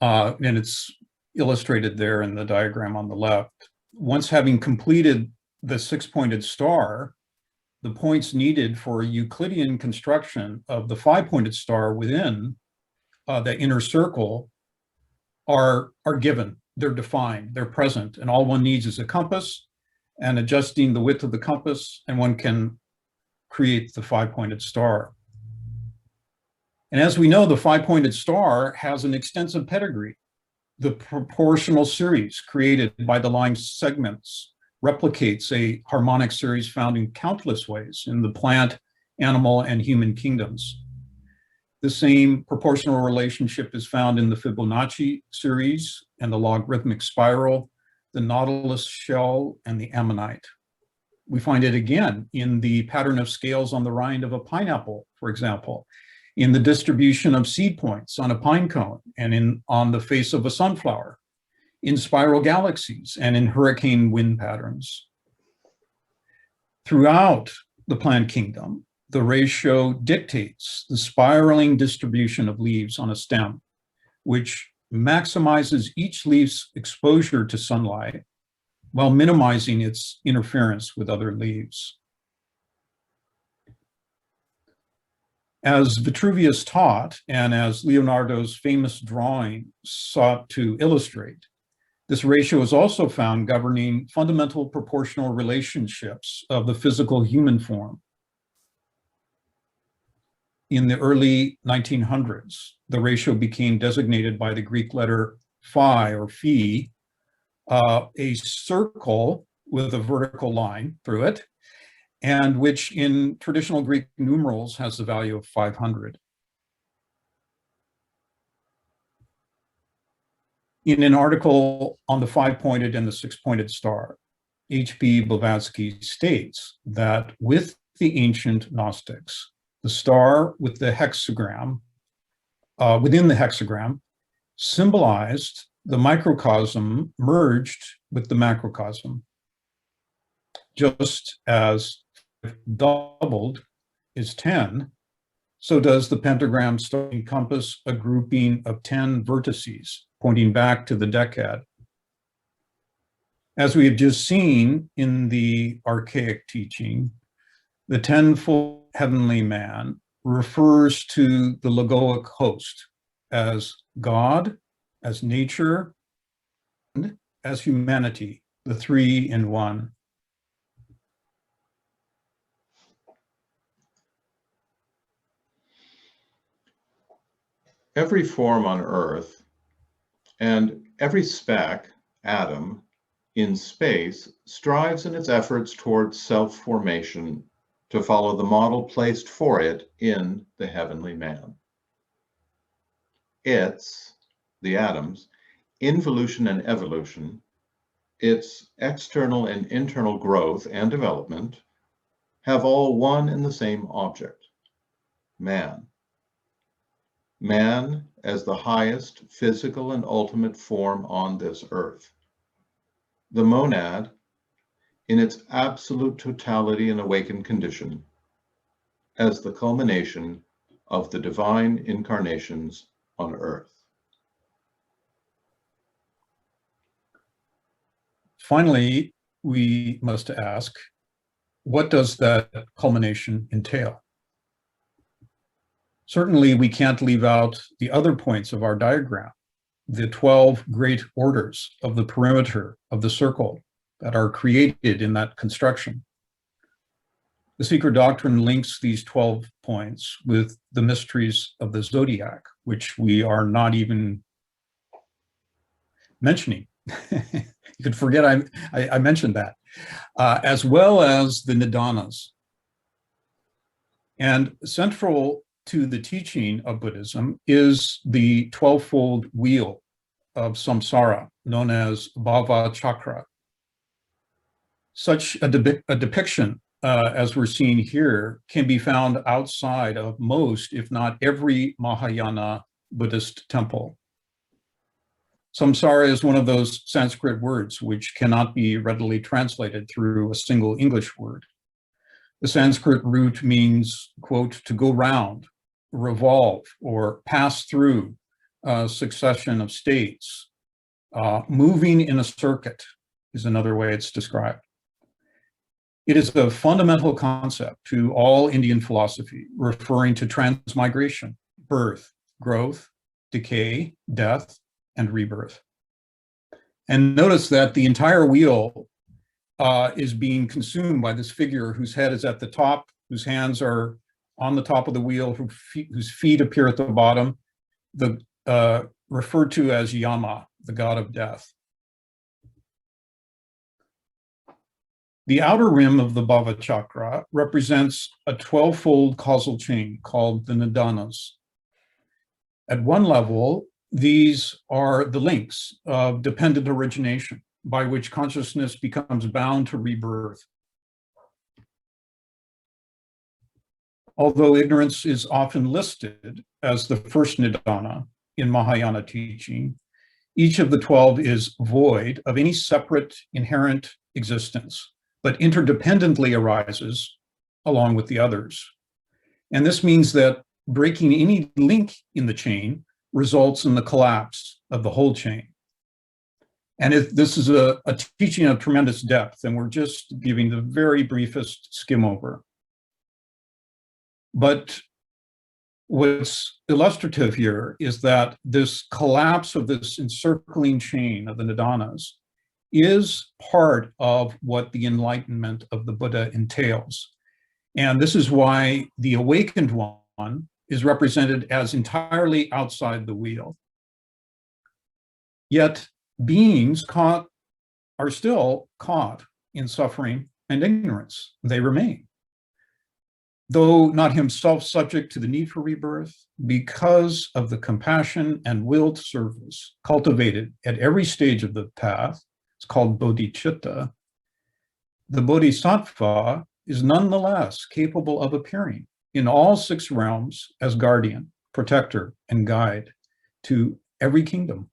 And it's illustrated there in the diagram on the left. Once having completed the six-pointed star, the points needed for Euclidean construction of the five-pointed star within the inner circle are given. They're defined, they're present, and all one needs is a compass and adjusting the width of the compass, and one can create the five-pointed star. And as we know, the five-pointed star has an extensive pedigree. The proportional series created by the line segments replicates a harmonic series found in countless ways in the plant, animal, and human kingdoms. The same proportional relationship is found in the Fibonacci series and the logarithmic spiral, the nautilus shell, and the ammonite. We find it again in the pattern of scales on the rind of a pineapple, for example, in the distribution of seed points on a pine cone and on the face of a sunflower, in spiral galaxies and in hurricane wind patterns. Throughout the plant kingdom, the ratio dictates the spiraling distribution of leaves on a stem, which maximizes each leaf's exposure to sunlight while minimizing its interference with other leaves. As Vitruvius taught, and as Leonardo's famous drawing sought to illustrate, this ratio is also found governing fundamental proportional relationships of the physical human form. In the early 1900s, the ratio became designated by the Greek letter phi or phi, a circle with a vertical line through it, and which in traditional Greek numerals has the value of 500. In an article on the five-pointed and the six-pointed star, H.P. Blavatsky states that with the ancient Gnostics, the star with the hexagram, within the hexagram, symbolized the microcosm merged with the macrocosm. Just as doubled is 10, so does the pentagram star encompass a grouping of 10 vertices, pointing back to the decad. As we have just seen in the archaic teaching, the tenfold heavenly man refers to the logoic host as God, as nature, and as humanity, the three in one. Every form on Earth and every speck, atom, in space strives in its efforts towards self-formation to follow the model placed for it in the heavenly man. its, the atoms, involution and evolution, its external and internal growth and development, have all one and the same object, man. Man as the highest physical and ultimate form on this earth. The monad, in its absolute totality and awakened condition, as the culmination of the divine incarnations on earth. Finally, we must ask, what does that culmination entail? Certainly, we can't leave out the other points of our diagram, the 12 great orders of the perimeter of the circle that are created in that construction. The Secret Doctrine links these 12 points with the mysteries of the zodiac, which we are not even mentioning. You could forget I mentioned that, as well as the nidanas. And central to the teaching of Buddhism is the 12-fold wheel of samsara, known as bhava chakra. Such a depiction, as we're seeing here, can be found outside of most, if not every, Mahayana Buddhist temple. Samsara is one of those Sanskrit words which cannot be readily translated through a single English word. The Sanskrit root means, quote, to go round, revolve, or pass through a succession of states. Moving in a circuit is another way it's described. It is a fundamental concept to all Indian philosophy, referring to transmigration, birth, growth, decay, death, and rebirth. And notice that the entire wheel is being consumed by this figure whose head is at the top, whose hands are on the top of the wheel, whose feet appear at the bottom, referred to as Yama, the god of death. The outer rim of the Bhava Chakra represents a 12-fold causal chain called the nidanas. At one level, these are the links of dependent origination by which consciousness becomes bound to rebirth. Although ignorance is often listed as the first nidana in Mahayana teaching, each of the 12 is void of any separate inherent existence, but interdependently arises along with the others. And this means that breaking any link in the chain results in the collapse of the whole chain. And this is a teaching of tremendous depth, and we're just giving the very briefest skim over. But what's illustrative here is that this collapse of this encircling chain of the nidanas is part of what the enlightenment of the Buddha entails. And this is why the awakened one is represented as entirely outside the wheel. Yet beings are still caught in suffering and ignorance. They remain. Though not himself subject to the need for rebirth, because of the compassion and willed service cultivated at every stage of the path, it's called bodhicitta, the bodhisattva is nonetheless capable of appearing in all 6 realms as guardian, protector, and guide to every kingdom.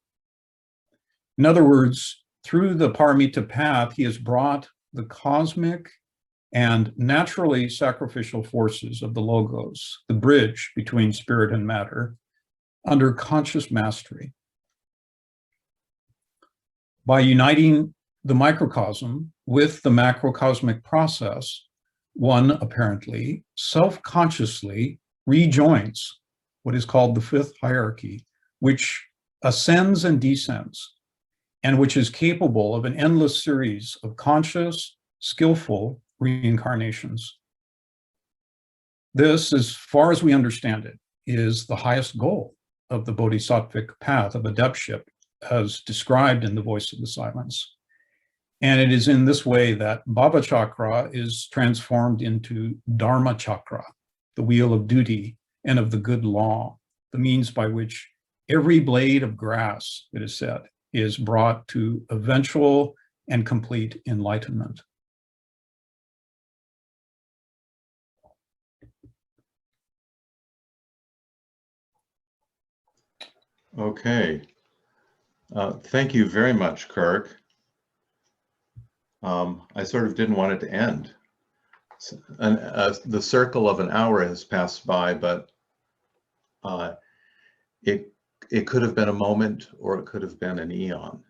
In other words, through the paramita path, he has brought the cosmic and naturally sacrificial forces of the logos, the bridge between spirit and matter, under conscious mastery. By uniting the microcosm with the macrocosmic process, one apparently self-consciously rejoins what is called the 5th hierarchy, which ascends and descends, and which is capable of an endless series of conscious, skillful reincarnations. This, as far as we understand it, is the highest goal of the bodhisattvic path of adeptship, as described in the Voice of the Silence. And it is in this way that Bhava Chakra is transformed into Dharma Chakra, the wheel of duty and of the good law, the means by which every blade of grass, it is said, is brought to eventual and complete enlightenment. Okay. Thank you very much, Kirk. I sort of didn't want it to end. The circle of an hour has passed by, but it could have been a moment, or it could have been an eon.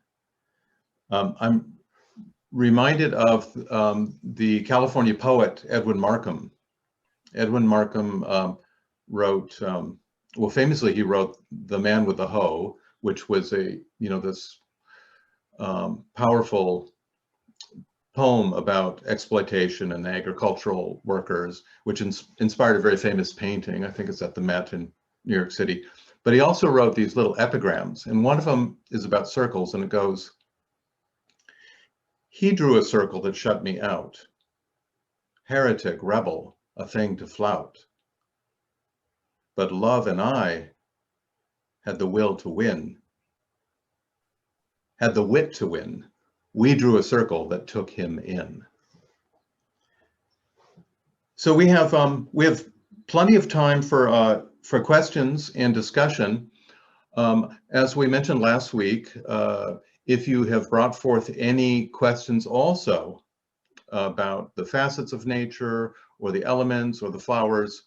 I'm reminded of the California poet Edwin Markham. Edwin Markham wrote, well, famously he wrote "The Man with the Hoe," which was this powerful poem about exploitation and agricultural workers, which inspired a very famous painting. I think it's at the Met in New York City. But he also wrote these little epigrams, and one of them is about circles, and it goes, "He drew a circle that shut me out. Heretic, rebel, a thing to flout. But love and I had the will to win, had the wit to win. We drew a circle that took him in." So we have plenty of time for questions and discussion. As we mentioned last week, if you have brought forth any questions also about the facets of nature or the elements or the flowers,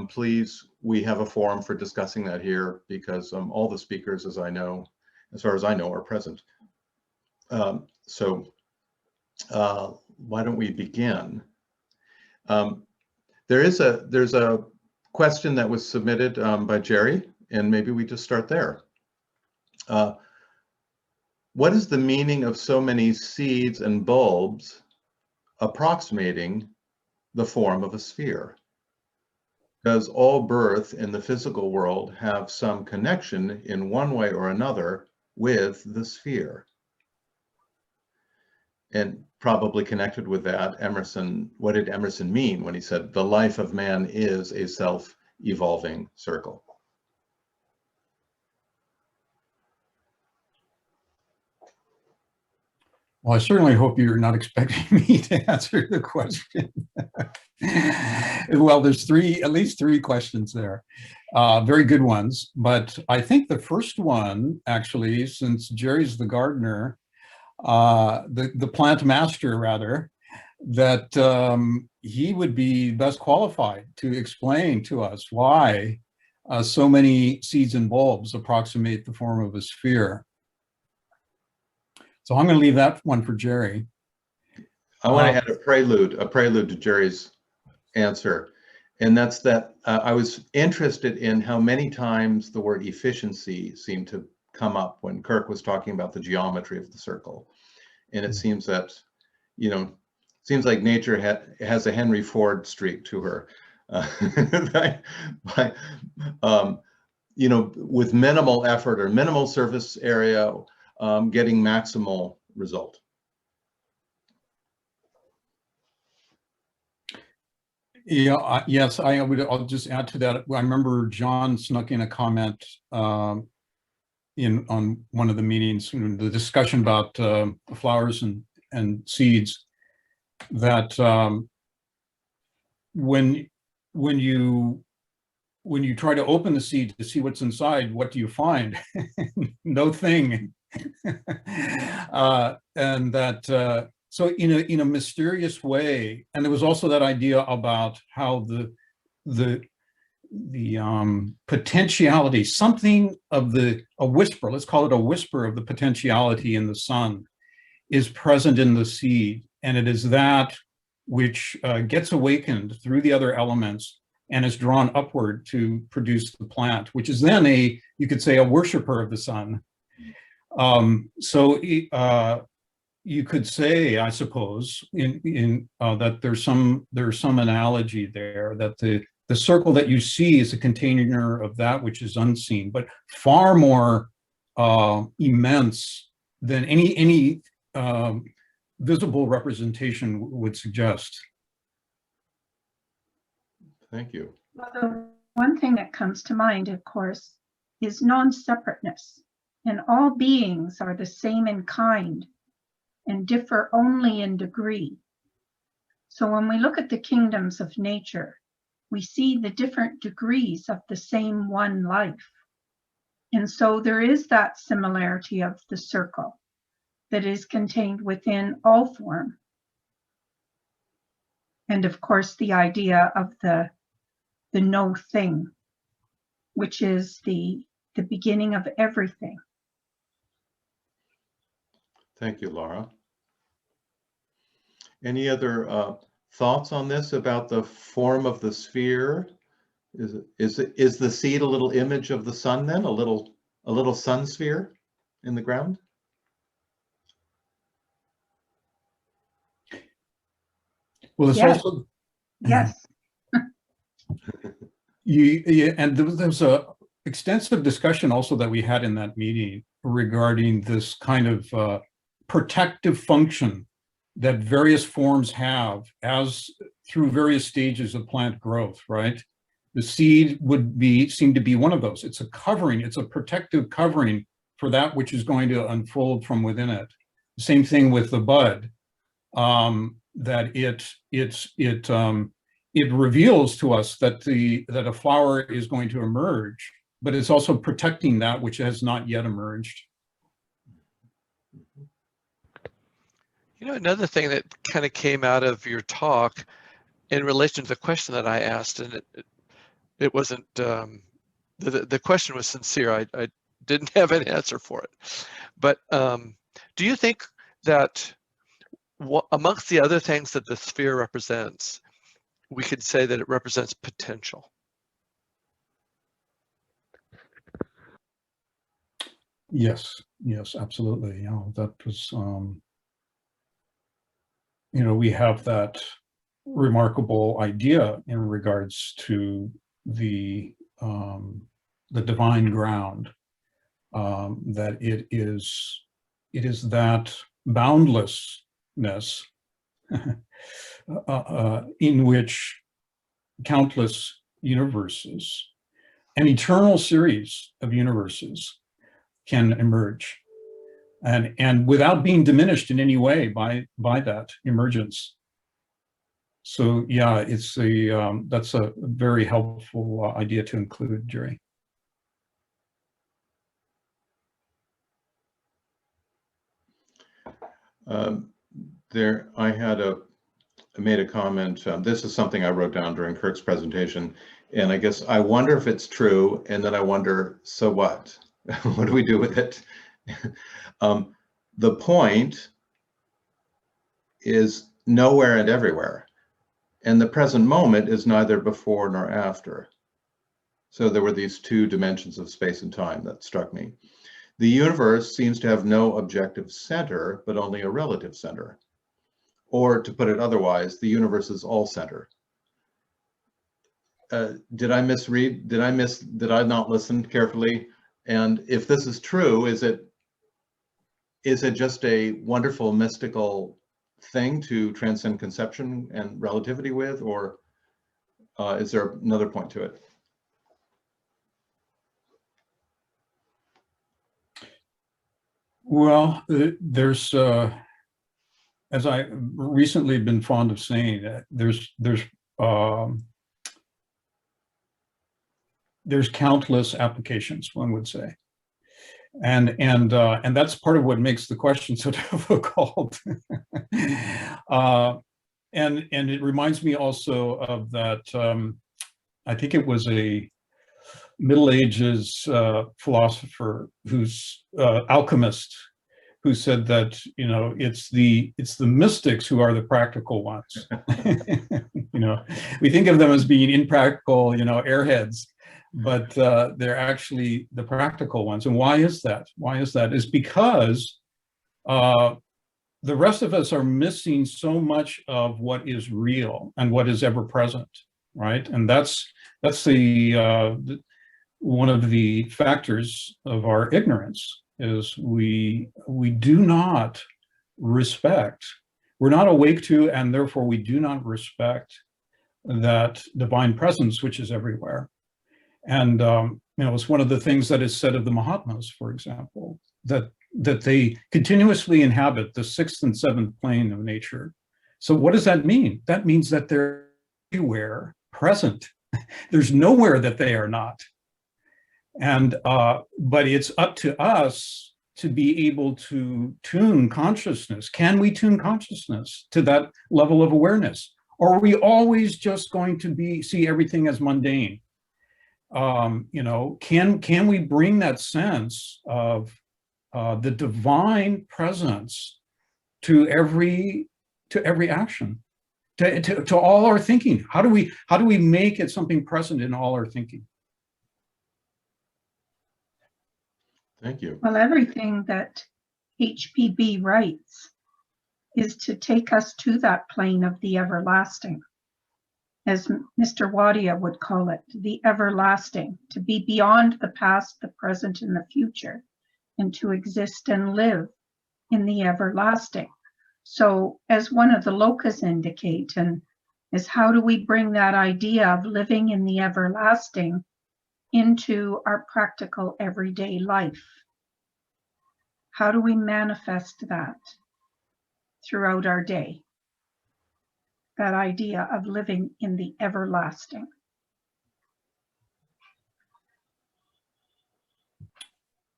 please, we have a forum for discussing that here, because all the speakers, as far as I know, are present. So why don't we begin? There's a question that was submitted by Jerry, and maybe we just start there. What is the meaning of so many seeds and bulbs approximating the form of a sphere? Does all birth in the physical world have some connection in one way or another with the sphere? And probably connected with that, what did Emerson mean when he said, "The life of man is a self-evolving circle"? Well, I certainly hope you're not expecting me to answer the question. Well, there's at least three questions there. Very good ones. But I think the first one, actually, since Jerry's the gardener, the plant master, rather, that he would be best qualified to explain to us why so many seeds and bulbs approximate the form of a sphere. So I'm going to leave that one for Jerry. I want to add a prelude to Jerry's answer, and that's that I was interested in how many times the word efficiency seemed to come up when Kirk was talking about the geometry of the circle. And it seems that, seems like nature has a Henry Ford streak to her. With minimal effort or minimal surface area, getting maximal result. Yeah, yes, I'll just add to that. I remember John snuck in a comment on one of the meetings, the discussion about flowers and seeds, that when you try to open the seed to see what's inside, what do you find? No thing. And that so in a mysterious way. And there was also that idea about how the potentiality, something of a whisper, let's call it a whisper of the potentiality in the sun, is present in the seed. And it is that which gets awakened through the other elements and is drawn upward to produce the plant, which is then you could say, a worshiper of the sun. So you could say, I suppose, that there's some analogy there, that the circle that you see is a container of that which is unseen, but far more immense than any visible representation would suggest. Thank you. Well, the one thing that comes to mind, of course, is non-separateness, and all beings are the same in kind and differ only in degree. So when we look at the kingdoms of nature, we see the different degrees of the same one life. And so there is that similarity of the circle that is contained within all form. And of course, the idea of the no thing, which is the beginning of everything. Thank you, Laura. Any other thoughts on this about the form of the sphere? Is the seed a little image of the sun then? A little sun sphere in the ground? Well, it's Yes. also Yes. and there's a extensive discussion also that we had in that meeting regarding this kind of protective function that various forms have as through various stages of plant growth, right? The seed would seem to be one of those. It's a covering, it's a protective covering for that which is going to unfold from within it. Same thing with the bud, that it reveals to us that a flower is going to emerge, but it's also protecting that which has not yet emerged. You know, another thing that kind of came out of your talk in relation to the question that I asked, and it wasn't, the question was sincere. I didn't have an answer for it. But do you think that amongst the other things that the sphere represents, we could say that it represents potential? Yes, absolutely. That was, we have that remarkable idea in regards to the divine ground, that it is that boundlessness in which countless universes, an eternal series of universes, can emerge, and without being diminished in any way by that emergence. So yeah, that's a very helpful idea to include, Jerry. I made a comment. This is something I wrote down during Kirk's presentation, and I guess I wonder if it's true, and then I wonder, so what? What do we do with it? The point is nowhere and everywhere, and the present moment is neither before nor after. So there were these two dimensions of space and time that struck me. The universe seems to have no objective center, but only a relative center. Or to put it otherwise, the universe is all center. Did I misread? Did I not listen carefully? And if this is true, is it just a wonderful mystical thing to transcend conception and relativity with, or is there another point to it? Well, there's, as I recently been fond of saying, there's countless applications, one would say, and that's part of what makes the question so difficult. And it reminds me also of that. I think it was a Middle Ages philosopher who's alchemist, who said that it's the mystics who are the practical ones. We think of them as being impractical, airheads, but they're actually the practical ones. And why is that? Is because the rest of us are missing so much of what is real and what is ever present, right? And that's the one of the factors of our ignorance, is we do not respect, we're not awake to, and therefore we do not respect that divine presence which is everywhere. And it's one of the things that is said of the Mahatmas, for example, that they continuously inhabit the 6th and 7th plane of nature. So what does that mean? That means that they're everywhere present. There's nowhere that they are not. And but it's up to us to be able to tune consciousness. Can we tune consciousness to that level of awareness? Or are we always just going to see everything as mundane? Can we bring that sense of the divine presence to every action, to all our thinking? How do we make it something present in all our thinking? Thank you. Well, everything that HPB writes is to take us to that plane of the everlasting, as Mr. Wadia would call it, the everlasting, to be beyond the past, the present, and the future, and to exist and live in the everlasting. So as one of the lokas indicate, and is how do we bring that idea of living in the everlasting into our practical everyday life? How do we manifest that throughout our day? That idea of living in the everlasting.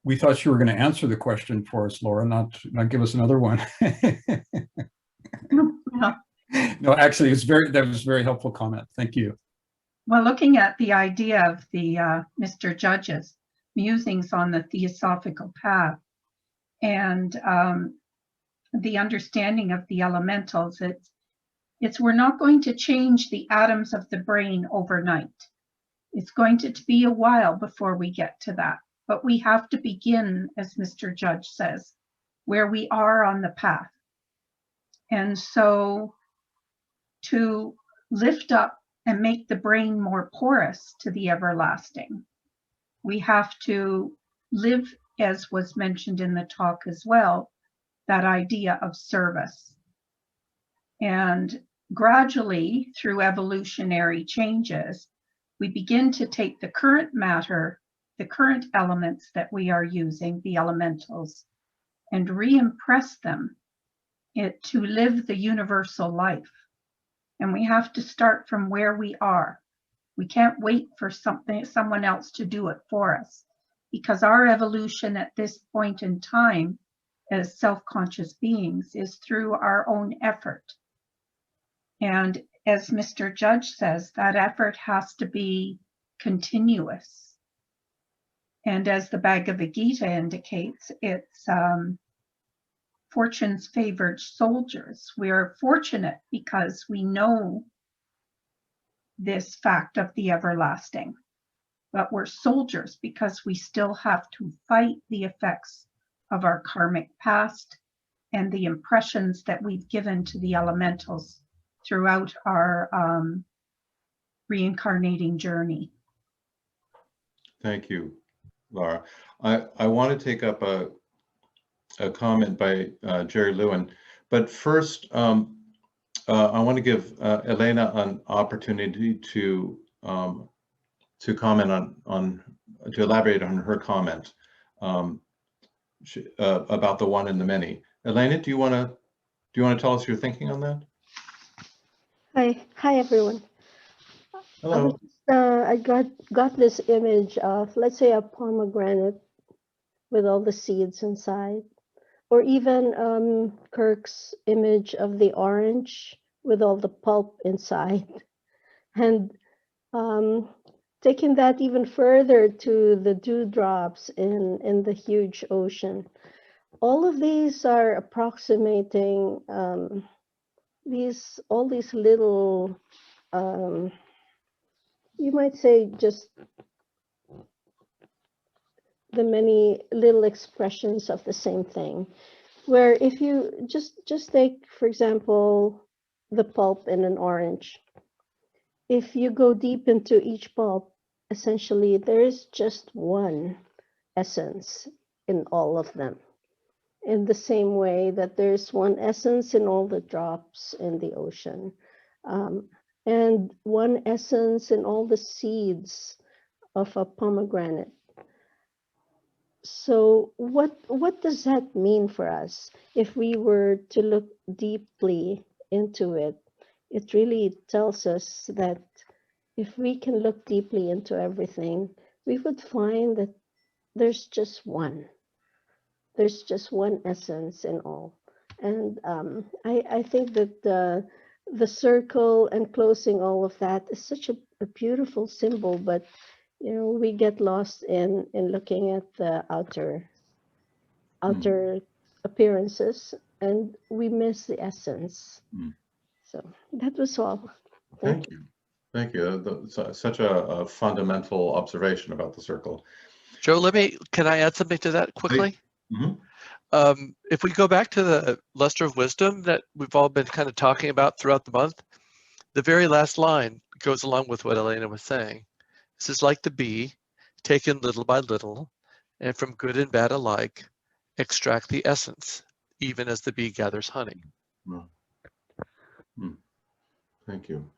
We thought you were going to answer the question for us, Laura, not give us another one. No. No, actually, that was a very helpful comment. Thank you. Well, looking at the idea of the Mr. Judge's musings on the Theosophical path and the understanding of the elementals, it's we're not going to change the atoms of the brain overnight. It's going to be a while before we get to that. But we have to begin, as Mr. Judge says, where we are on the path. And so to lift up and make the brain more porous to the everlasting, we have to live, as was mentioned in the talk as well, that idea of service. And gradually, through evolutionary changes, we begin to take the current matter, the current elements that we are using, the elementals, and re-impress them to live the universal life. And we have to start from where we are. We can't wait for someone else to do it for us, because our evolution at this point in time as self-conscious beings is through our own effort. And as Mr. Judge says, that effort has to be continuous. And as the Bhagavad Gita indicates, it's fortune's favored soldiers. We are fortunate because we know this fact of the everlasting, but we're soldiers because we still have to fight the effects of our karmic past and the impressions that we've given to the elementals throughout our reincarnating journey. Thank you, Laura. I want to take up a comment by Jerry Lewin, but first I want to give Elena an opportunity to comment to elaborate on her comment about the one and the many. Elena, do you want to tell us your thinking on that? Hi everyone. Hello. I got this image of, let's say, a pomegranate with all the seeds inside, or even Kirk's image of the orange with all the pulp inside, and taking that even further to the dewdrops in the huge ocean. All of these are approximating all these little, you might say, just the many little expressions of the same thing. Where if you just take, for example, the pulp in an orange, if you go deep into each pulp, essentially there is just one essence in all of them. In the same way that there's one essence in all the drops in the ocean, and one essence in all the seeds of a pomegranate. So what does that mean for us? If we were to look deeply into it, it really tells us that if we can look deeply into everything, we would find that there's just one. There's just one essence in all. And I think that the circle and closing all of that is such a beautiful symbol, but you know, we get lost in looking at the outer appearances, and we miss the essence. So that was all. Thank you. Thank you. Such a fundamental observation about the circle. Joe, can I add something to that quickly? Mm-hmm. If we go back to the luster of wisdom that we've all been kind of talking about throughout the month, the very last line goes along with what Elena was saying. This is like the bee, taken little by little, and from good and bad alike, extract the essence, even as the bee gathers honey. Thank you.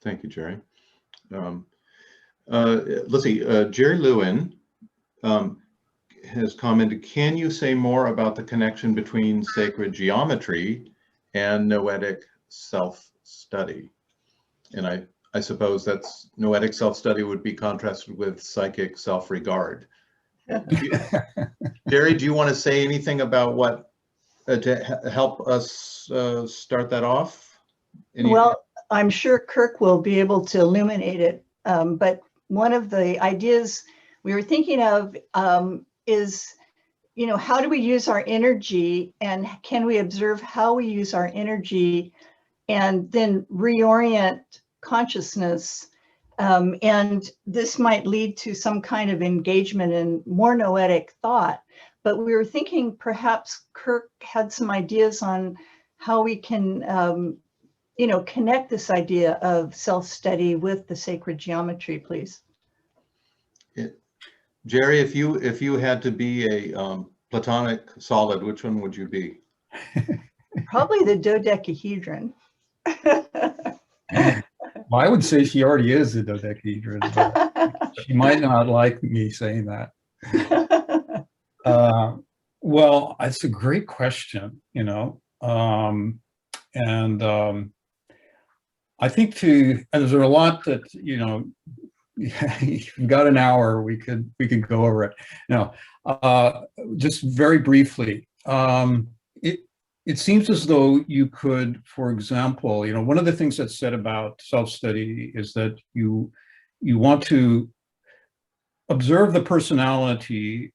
Thank you, Jerry. Let's see, Jerry Lewin has commented, can you say more about the connection between sacred geometry and noetic self-study? And I suppose that's noetic self-study would be contrasted with psychic self-regard. Jerry, do you want to say anything about what, to help us start that off? Well, I'm sure Kirk will be able to illuminate it. But one of the ideas we were thinking of is, you know, how do we use our energy, and can we observe how we use our energy and then reorient consciousness? And this might lead to some kind of engagement in more noetic thought. But we were thinking perhaps Kirk had some ideas on how we can you know, connect this idea of self-study with the sacred geometry, please. Jerry, if you had to be a Platonic solid, which one would you be? Probably the dodecahedron. Well, I would say she already is the dodecahedron, but she might not like me saying that. Well, it's a great question, you know, I think there's a lot that, you know, if you've got an hour, we could go over it. Now, just very briefly, it seems as though you could, for example, you know, one of the things that's said about self-study is that you want to observe the personality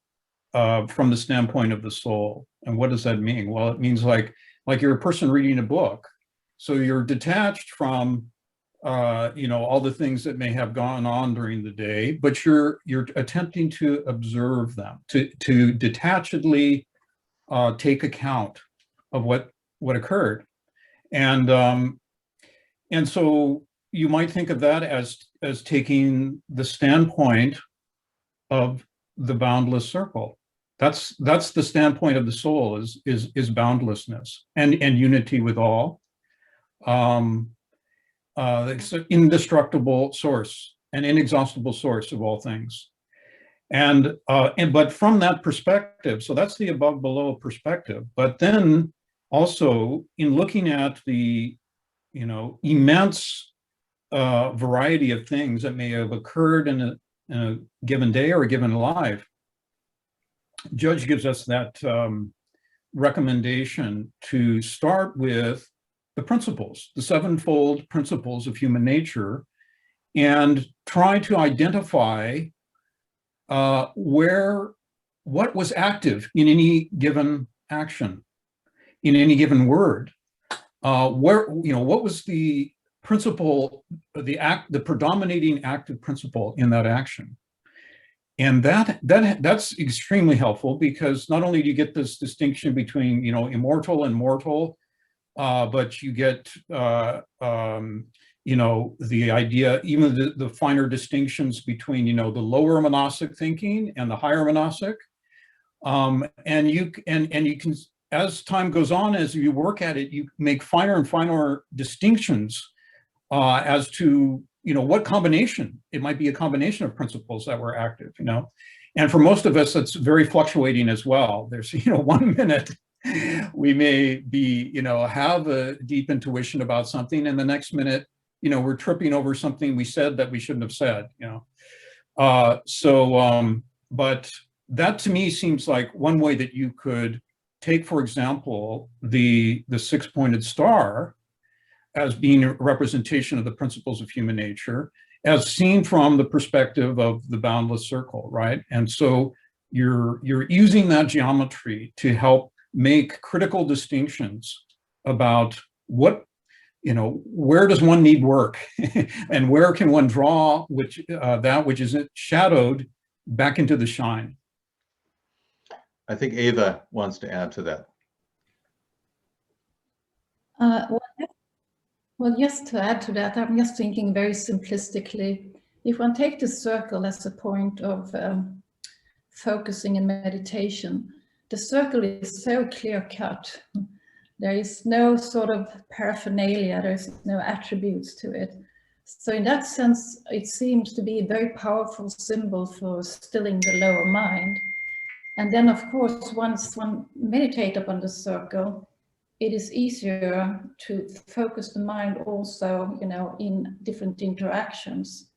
from the standpoint of the soul. And what does that mean? Well, it means like you're a person reading a book. So you're detached from, you know, all the things that may have gone on during the day, but you're attempting to observe them, to detachedly take account of what occurred, and so you might think of that as taking the standpoint of the boundless circle. That's the standpoint of the soul, is boundlessness and unity with all. It's an indestructible source, an inexhaustible source of all things. But from that perspective, so that's the above below perspective. But then also in looking at the, you know, immense variety of things that may have occurred in a given day or a given life, Judge gives us that recommendation to start with the principles, the sevenfold principles of human nature, and try to identify what was active in any given action, in any given word, what was the principle, the predominating active principle in that action. And that's extremely helpful, because not only do you get this distinction between, you know, immortal and mortal, but you get, you know, the idea, even the finer distinctions between, you know, the lower monastic thinking and the higher monastic. And you can, as time goes on, as you work at it, you make finer and finer distinctions as to what combination? It might be a combination of principles that were active, And for most of us, it's very fluctuating as well. There's, 1 minute we may be, have a deep intuition about something, and the next minute, we're tripping over something we said that we shouldn't have said, but that to me seems like one way that you could take, for example, the six-pointed star as being a representation of the principles of human nature, as seen from the perspective of the boundless circle, right? And so you're using that geometry to help make critical distinctions about what, where does one need work and where can one draw that which is shadowed back into the shine. I think Ava wants to add to that. Well, just to add to that, I'm just thinking very simplistically. If one takes the circle as a point of focusing and meditation, the circle is so clear-cut. There is no sort of paraphernalia, there's no attributes to it. So in that sense, it seems to be a very powerful symbol for stilling the lower mind. And then, of course, once one meditates upon the circle, it is easier to focus the mind also, in different interactions,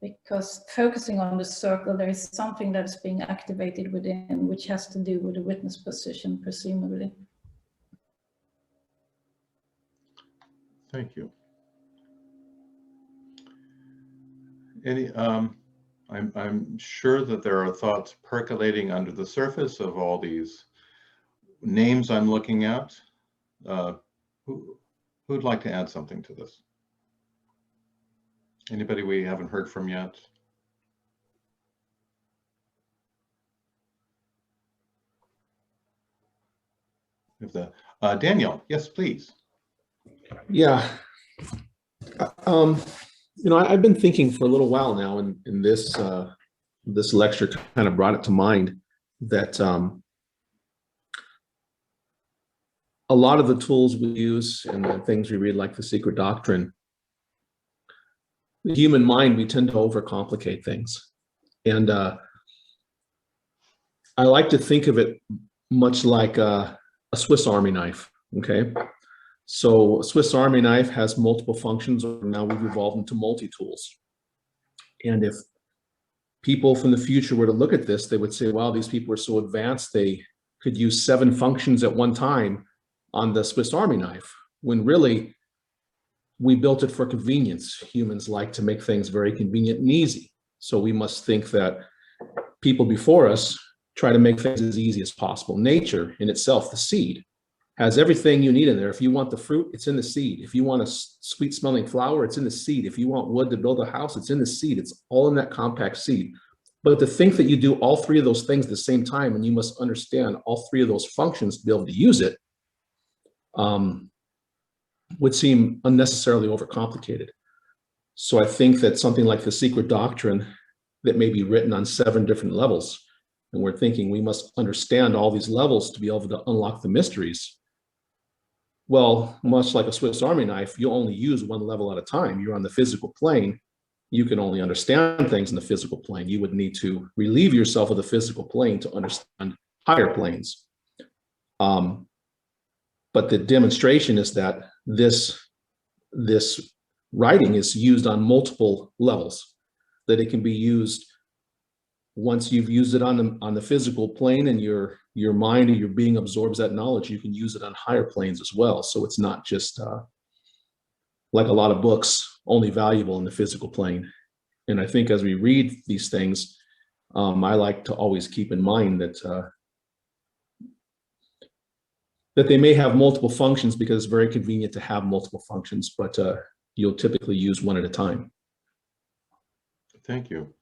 because focusing on the circle, there is something that's being activated within, which has to do with the witness position, presumably. Thank you. I'm sure that there are thoughts percolating under the surface of all these names I'm looking at. Who'd like to add something to this? Anybody we haven't heard from yet? Daniel, yes, please. Yeah. I've been thinking for a little while now, and this lecture kind of brought it to mind that a lot of the tools we use and the things we read, like the Secret Doctrine, the human mind, we tend to overcomplicate things. And I like to think of it much like a Swiss Army knife, okay? So a Swiss Army knife has multiple functions, or now we've evolved into multi-tools. And if people from the future were to look at this, they would say, wow, these people are so advanced, they could use 7 functions at one time on the Swiss Army knife, when really we built it for convenience. Humans like to make things very convenient and easy. So we must think that people before us try to make things as easy as possible. Nature in itself, the seed, has everything you need in there. If you want the fruit, it's in the seed. If you want a sweet smelling flower, it's in the seed. If you want wood to build a house, it's in the seed. It's all in that compact seed. But to think that you do all 3 of those things at the same time, and you must understand all 3 of those functions to be able to use it, would seem unnecessarily overcomplicated. So I think that something like the Secret Doctrine that may be written on 7 different levels, and we're thinking we must understand all these levels to be able to unlock the mysteries. Well, much like a Swiss Army knife, you only use 1 level at a time. You're on the physical plane. You can only understand things in the physical plane. You would need to relieve yourself of the physical plane to understand higher planes. But the demonstration is that this writing is used on multiple levels, that it can be used once you've used it on the physical plane, and your mind and your being absorbs that knowledge, you can use it on higher planes as well. So it's not just like a lot of books, only valuable in the physical plane. And I think as we read these things, I like to always keep in mind that that they may have multiple functions, because it's very convenient to have multiple functions, but you'll typically use 1 at a time. Thank you.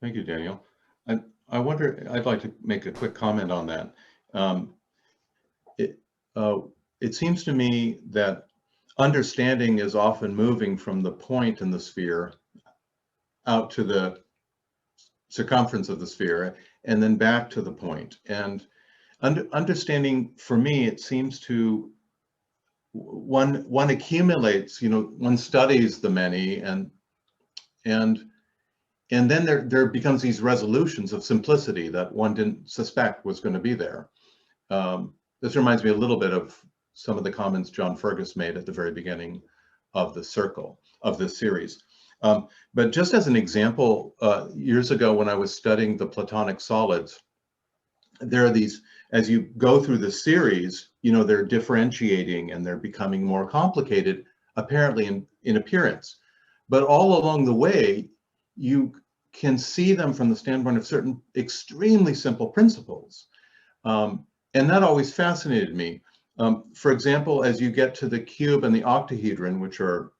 Thank you, Daniel. I wonder, I'd like to make a quick comment on that. It seems to me that understanding is often moving from the point in the sphere out to the circumference of the sphere, and then back to the point. And understanding, for me, it seems to, one accumulates, one studies the many, and And then there becomes these resolutions of simplicity that one didn't suspect was going to be there. This reminds me a little bit of some of the comments John Fergus made at the very beginning of the circle of this series. But just as an example, years ago when I was studying the Platonic solids, there are these, as you go through the series, you know, they're differentiating and they're becoming more complicated, apparently in appearance. But all along the way, you can see them from the standpoint of certain extremely simple principles. And that always fascinated me. For example, as you get to the cube and the octahedron, which are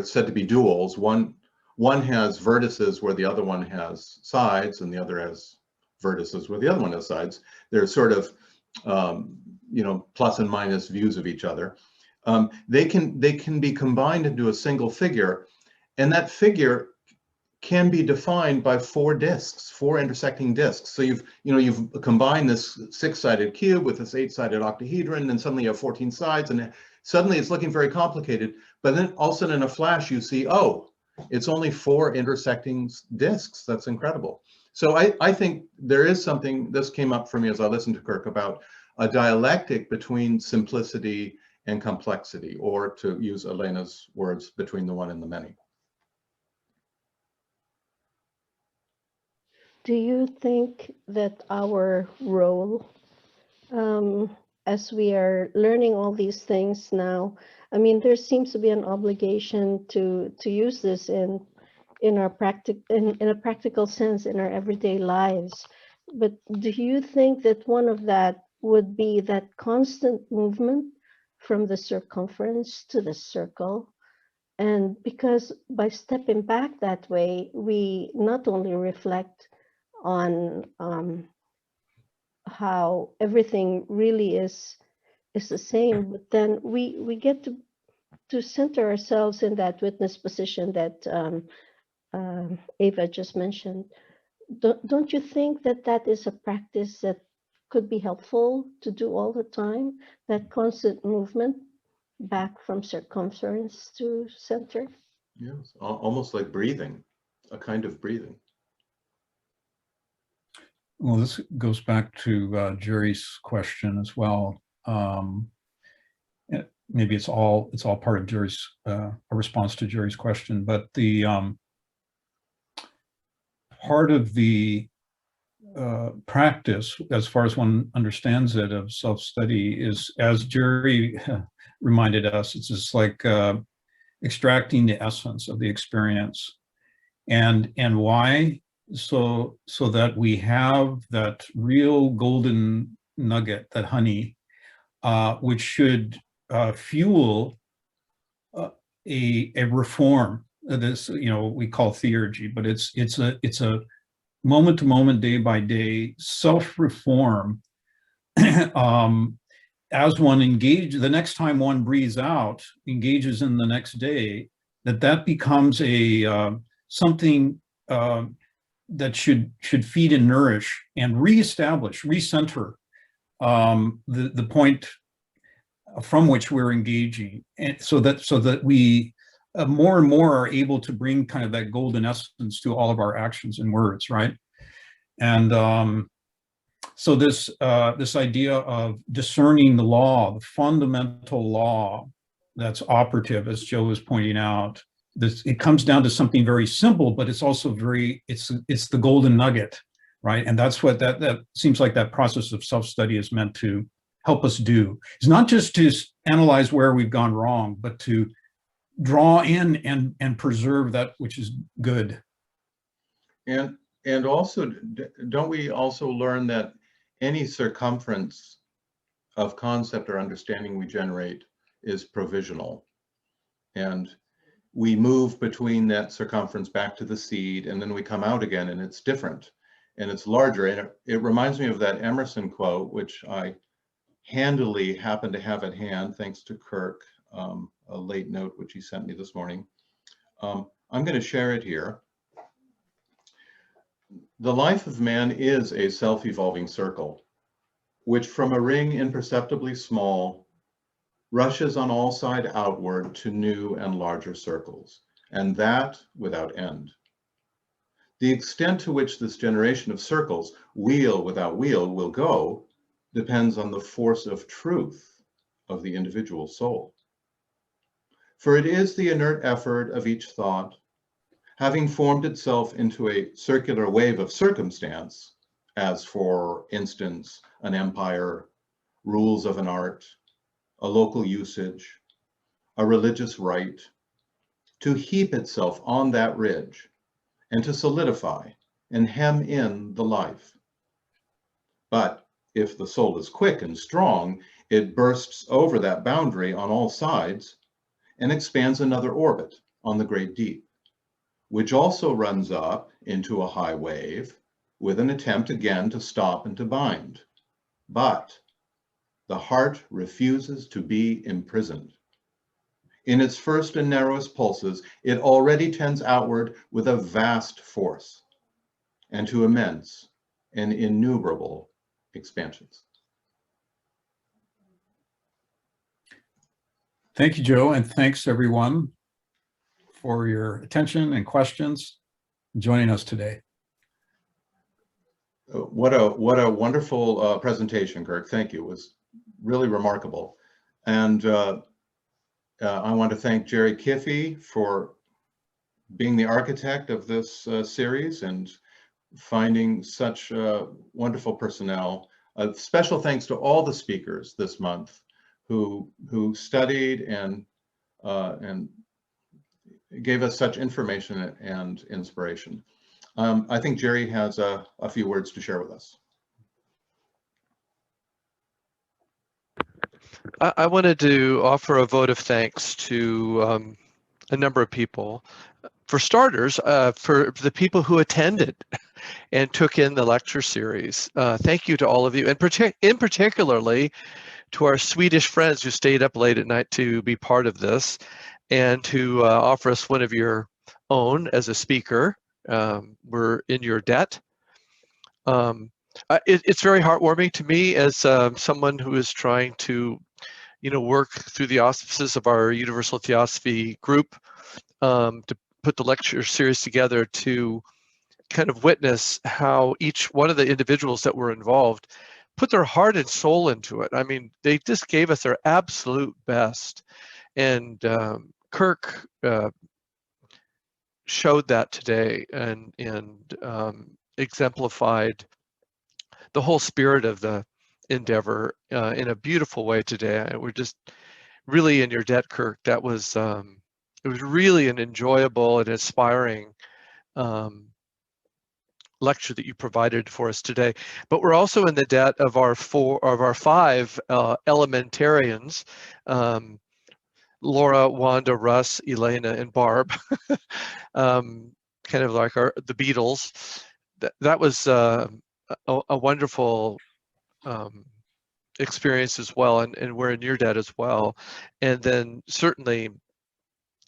said to be duals, one has vertices where the other one has sides, and the other has vertices where the other one has sides. They're sort of, you know, plus and minus views of each other. They can be combined into a single figure, and that figure can be defined by four intersecting discs. So you've combined this 6-sided cube with this 8-sided octahedron, and suddenly you have 14 sides, and suddenly it's looking very complicated. But then all of a sudden in a flash you see, oh, it's only 4 intersecting discs. That's incredible. So I think there is something, this came up for me as I listened to Kirk, about a dialectic between simplicity and complexity, or to use Elena's words, between the one and the many. Do you think that our role, as we are learning all these things now, I mean, there seems to be an obligation to use this in a practical sense in our everyday lives. But do you think that one of that would be that constant movement from the circumference to the circle? And because by stepping back that way, we not only reflect on how everything really is the same, but then we get to center ourselves in that witness position that Ava just mentioned. Don't you think that that is a practice that could be helpful to do all the time, that constant movement back from circumference to center? Yes, almost like breathing, a kind of breathing. Well, this goes back to Jerry's question as well. Maybe it's all part of Jerry's a response to Jerry's question, but the part of the practice, as far as one understands it, of self-study is, as Jerry reminded us, it's just like extracting the essence of the experience. And why? So that we have that real golden nugget, that honey, which should fuel a reform. This, you know, we call theurgy, but it's a moment to moment, day by day self-reform. As one engages, the next time one breathes out, engages in the next day, that becomes a something that should feed and nourish and reestablish, recenter the point from which we're engaging, and so that we more and more are able to bring kind of that golden essence to all of our actions and words, right? And so this idea of discerning the law, the fundamental law that's operative, as Joe was pointing out, it comes down to something very simple, but it's also it's the golden nugget, right? And that's what that seems like that process of self-study is meant to help us do. It's not just to analyze where we've gone wrong, but to draw in and preserve that which is good. And also, don't we also learn that any circumference of concept or understanding we generate is provisional, and we move between that circumference back to the seed, and then we come out again and it's different and it's larger. And it reminds me of that Emerson quote, which I handily happen to have at hand, thanks to Kirk, a late note which he sent me this morning. I'm going to share it here. The life of man is a self-evolving circle, which from a ring imperceptibly small, rushes on all sides outward to new and larger circles. and that without end. The extent to which this generation of circles, wheel without wheel, will go depends on the force of truth of the individual soul. For it is the inert effort of each thought, having formed itself into a circular wave of circumstance, as for instance, an empire, rules of an art, a local usage, a religious rite, to heap itself on that ridge and to solidify and hem in the life. But if the soul is quick and strong, it bursts over that boundary on all sides and expands another orbit on the great deep, which also runs up into a high wave with an attempt again to stop and to bind. But the heart refuses to be imprisoned. In its first and narrowest pulses, it already tends outward with a vast force and to immense and innumerable expansions. Thank you, Joe, and thanks everyone for your attention and questions joining us today. What a wonderful presentation, Kirk. Thank you. It was really remarkable. And I want to thank Jerry Kiffey for being the architect of this series and finding such wonderful personnel. Special thanks to all the speakers this month who studied and gave us such information and inspiration. I think Jerry has a few words to share with us. I wanted to offer a vote of thanks to a number of people. For starters, for the people who attended and took in the lecture series. Thank you to all of you, and in particularly to our Swedish friends who stayed up late at night to be part of this and to offer us one of your own as a speaker. We're in your debt. It's very heartwarming to me as someone who is trying to, work through the auspices of our Universal Theosophy group to put the lecture series together, to kind of witness how each one of the individuals that were involved put their heart and soul into it. I mean, they just gave us their absolute best. And Kirk showed that today and exemplified the whole spirit of the endeavor in a beautiful way today. We're just really in your debt, Kirk. That was it was really an enjoyable and inspiring lecture that you provided for us today. But we're also in the debt of our five elementarians, Laura, Wanda, Russ, Elena, and Barb, kind of like the Beatles. That was a wonderful experience as well, and we're in your debt as well. And then certainly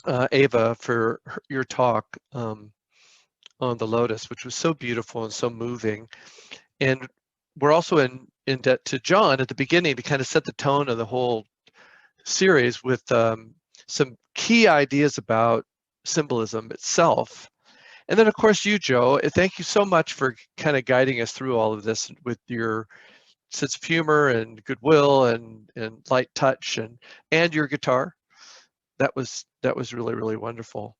Ava, for your talk on the Lotus, which was so beautiful and so moving. And we're also in debt to John at the beginning to kind of set the tone of the whole series with some key ideas about symbolism itself. And then of course you, Joe, thank you so much for kind of guiding us through all of this with your sense of humor and goodwill and light touch and your guitar. That was really, really wonderful.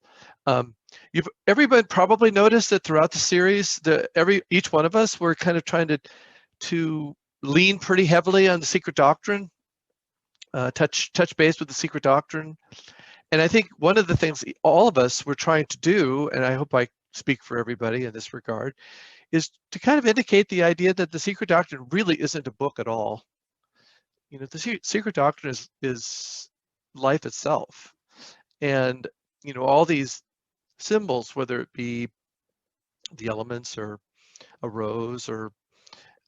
Everybody probably noticed that throughout the series, each one of us were kind of trying to lean pretty heavily on the Secret Doctrine, touch base with the Secret Doctrine. And I think one of the things all of us were trying to do, and I hope I speak for everybody in this regard, is to kind of indicate the idea that the Secret Doctrine really isn't a book at all. The Secret Doctrine is life itself. And, all these symbols, whether it be the elements or a rose or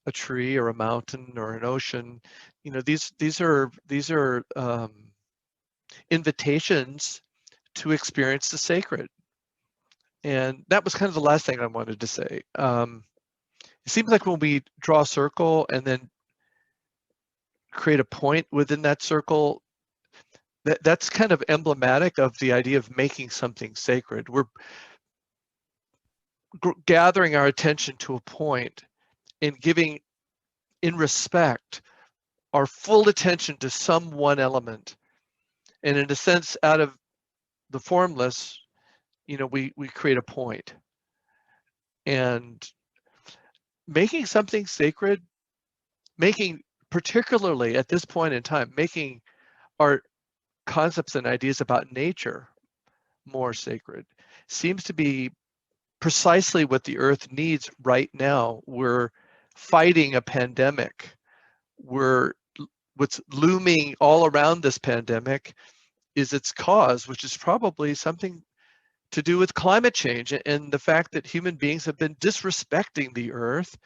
a tree or a mountain or an ocean, these are invitations to experience the sacred. And that was kind of the last thing I wanted to say. It seems like when we draw a circle and then create a point within that circle, that's kind of emblematic of the idea of making something sacred. We're gathering our attention to a point and giving, in respect, our full attention to some one element. And in a sense, out of the formless, we create a point. And making something sacred, particularly at this point in time, making our concepts and ideas about nature more sacred seems to be precisely what the earth needs right now. We're fighting a pandemic. What's looming all around this pandemic is its cause, which is probably something to do with climate change and the fact that human beings have been disrespecting the earth,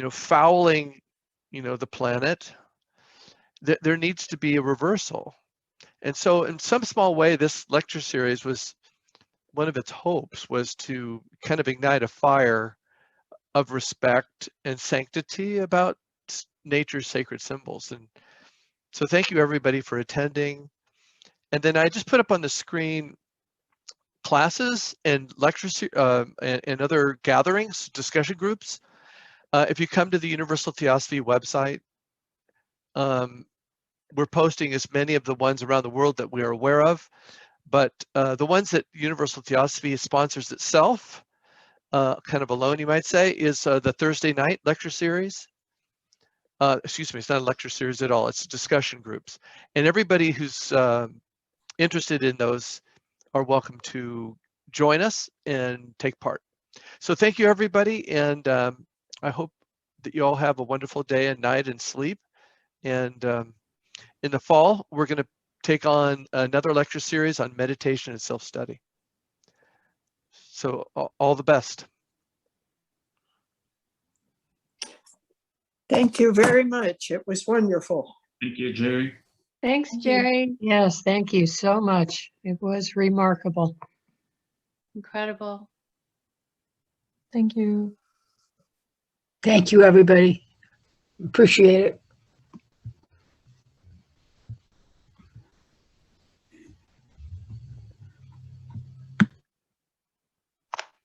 fouling, the planet. There needs to be a reversal. And so in some small way, this lecture series was, one of its hopes was to kind of ignite a fire of respect and sanctity about nature's sacred symbols. And so thank you everybody for attending. And then I just put up on the screen classes and lectures and other gatherings, discussion groups. If you come to the Universal Theosophy website, we're posting as many of the ones around the world that we are aware of, but the ones that Universal Theosophy sponsors itself, kind of alone you might say, is the Thursday night lecture series. Excuse me, it's not a lecture series at all, it's discussion groups. And everybody who's interested in those are welcome to join us and take part. So thank you everybody, and I hope that you all have a wonderful day and night and sleep. And in the fall, we're going to take on another lecture series on meditation and self-study. So all the best. Thank you very much. It was wonderful. Thank you, Jerry. Thanks, Jerry. Yes, thank you so much. It was remarkable. Incredible. Thank you. Thank you, everybody. Appreciate it.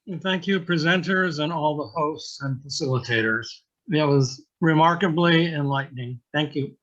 And thank you, presenters and all the hosts and facilitators. That was remarkably enlightening. Thank you.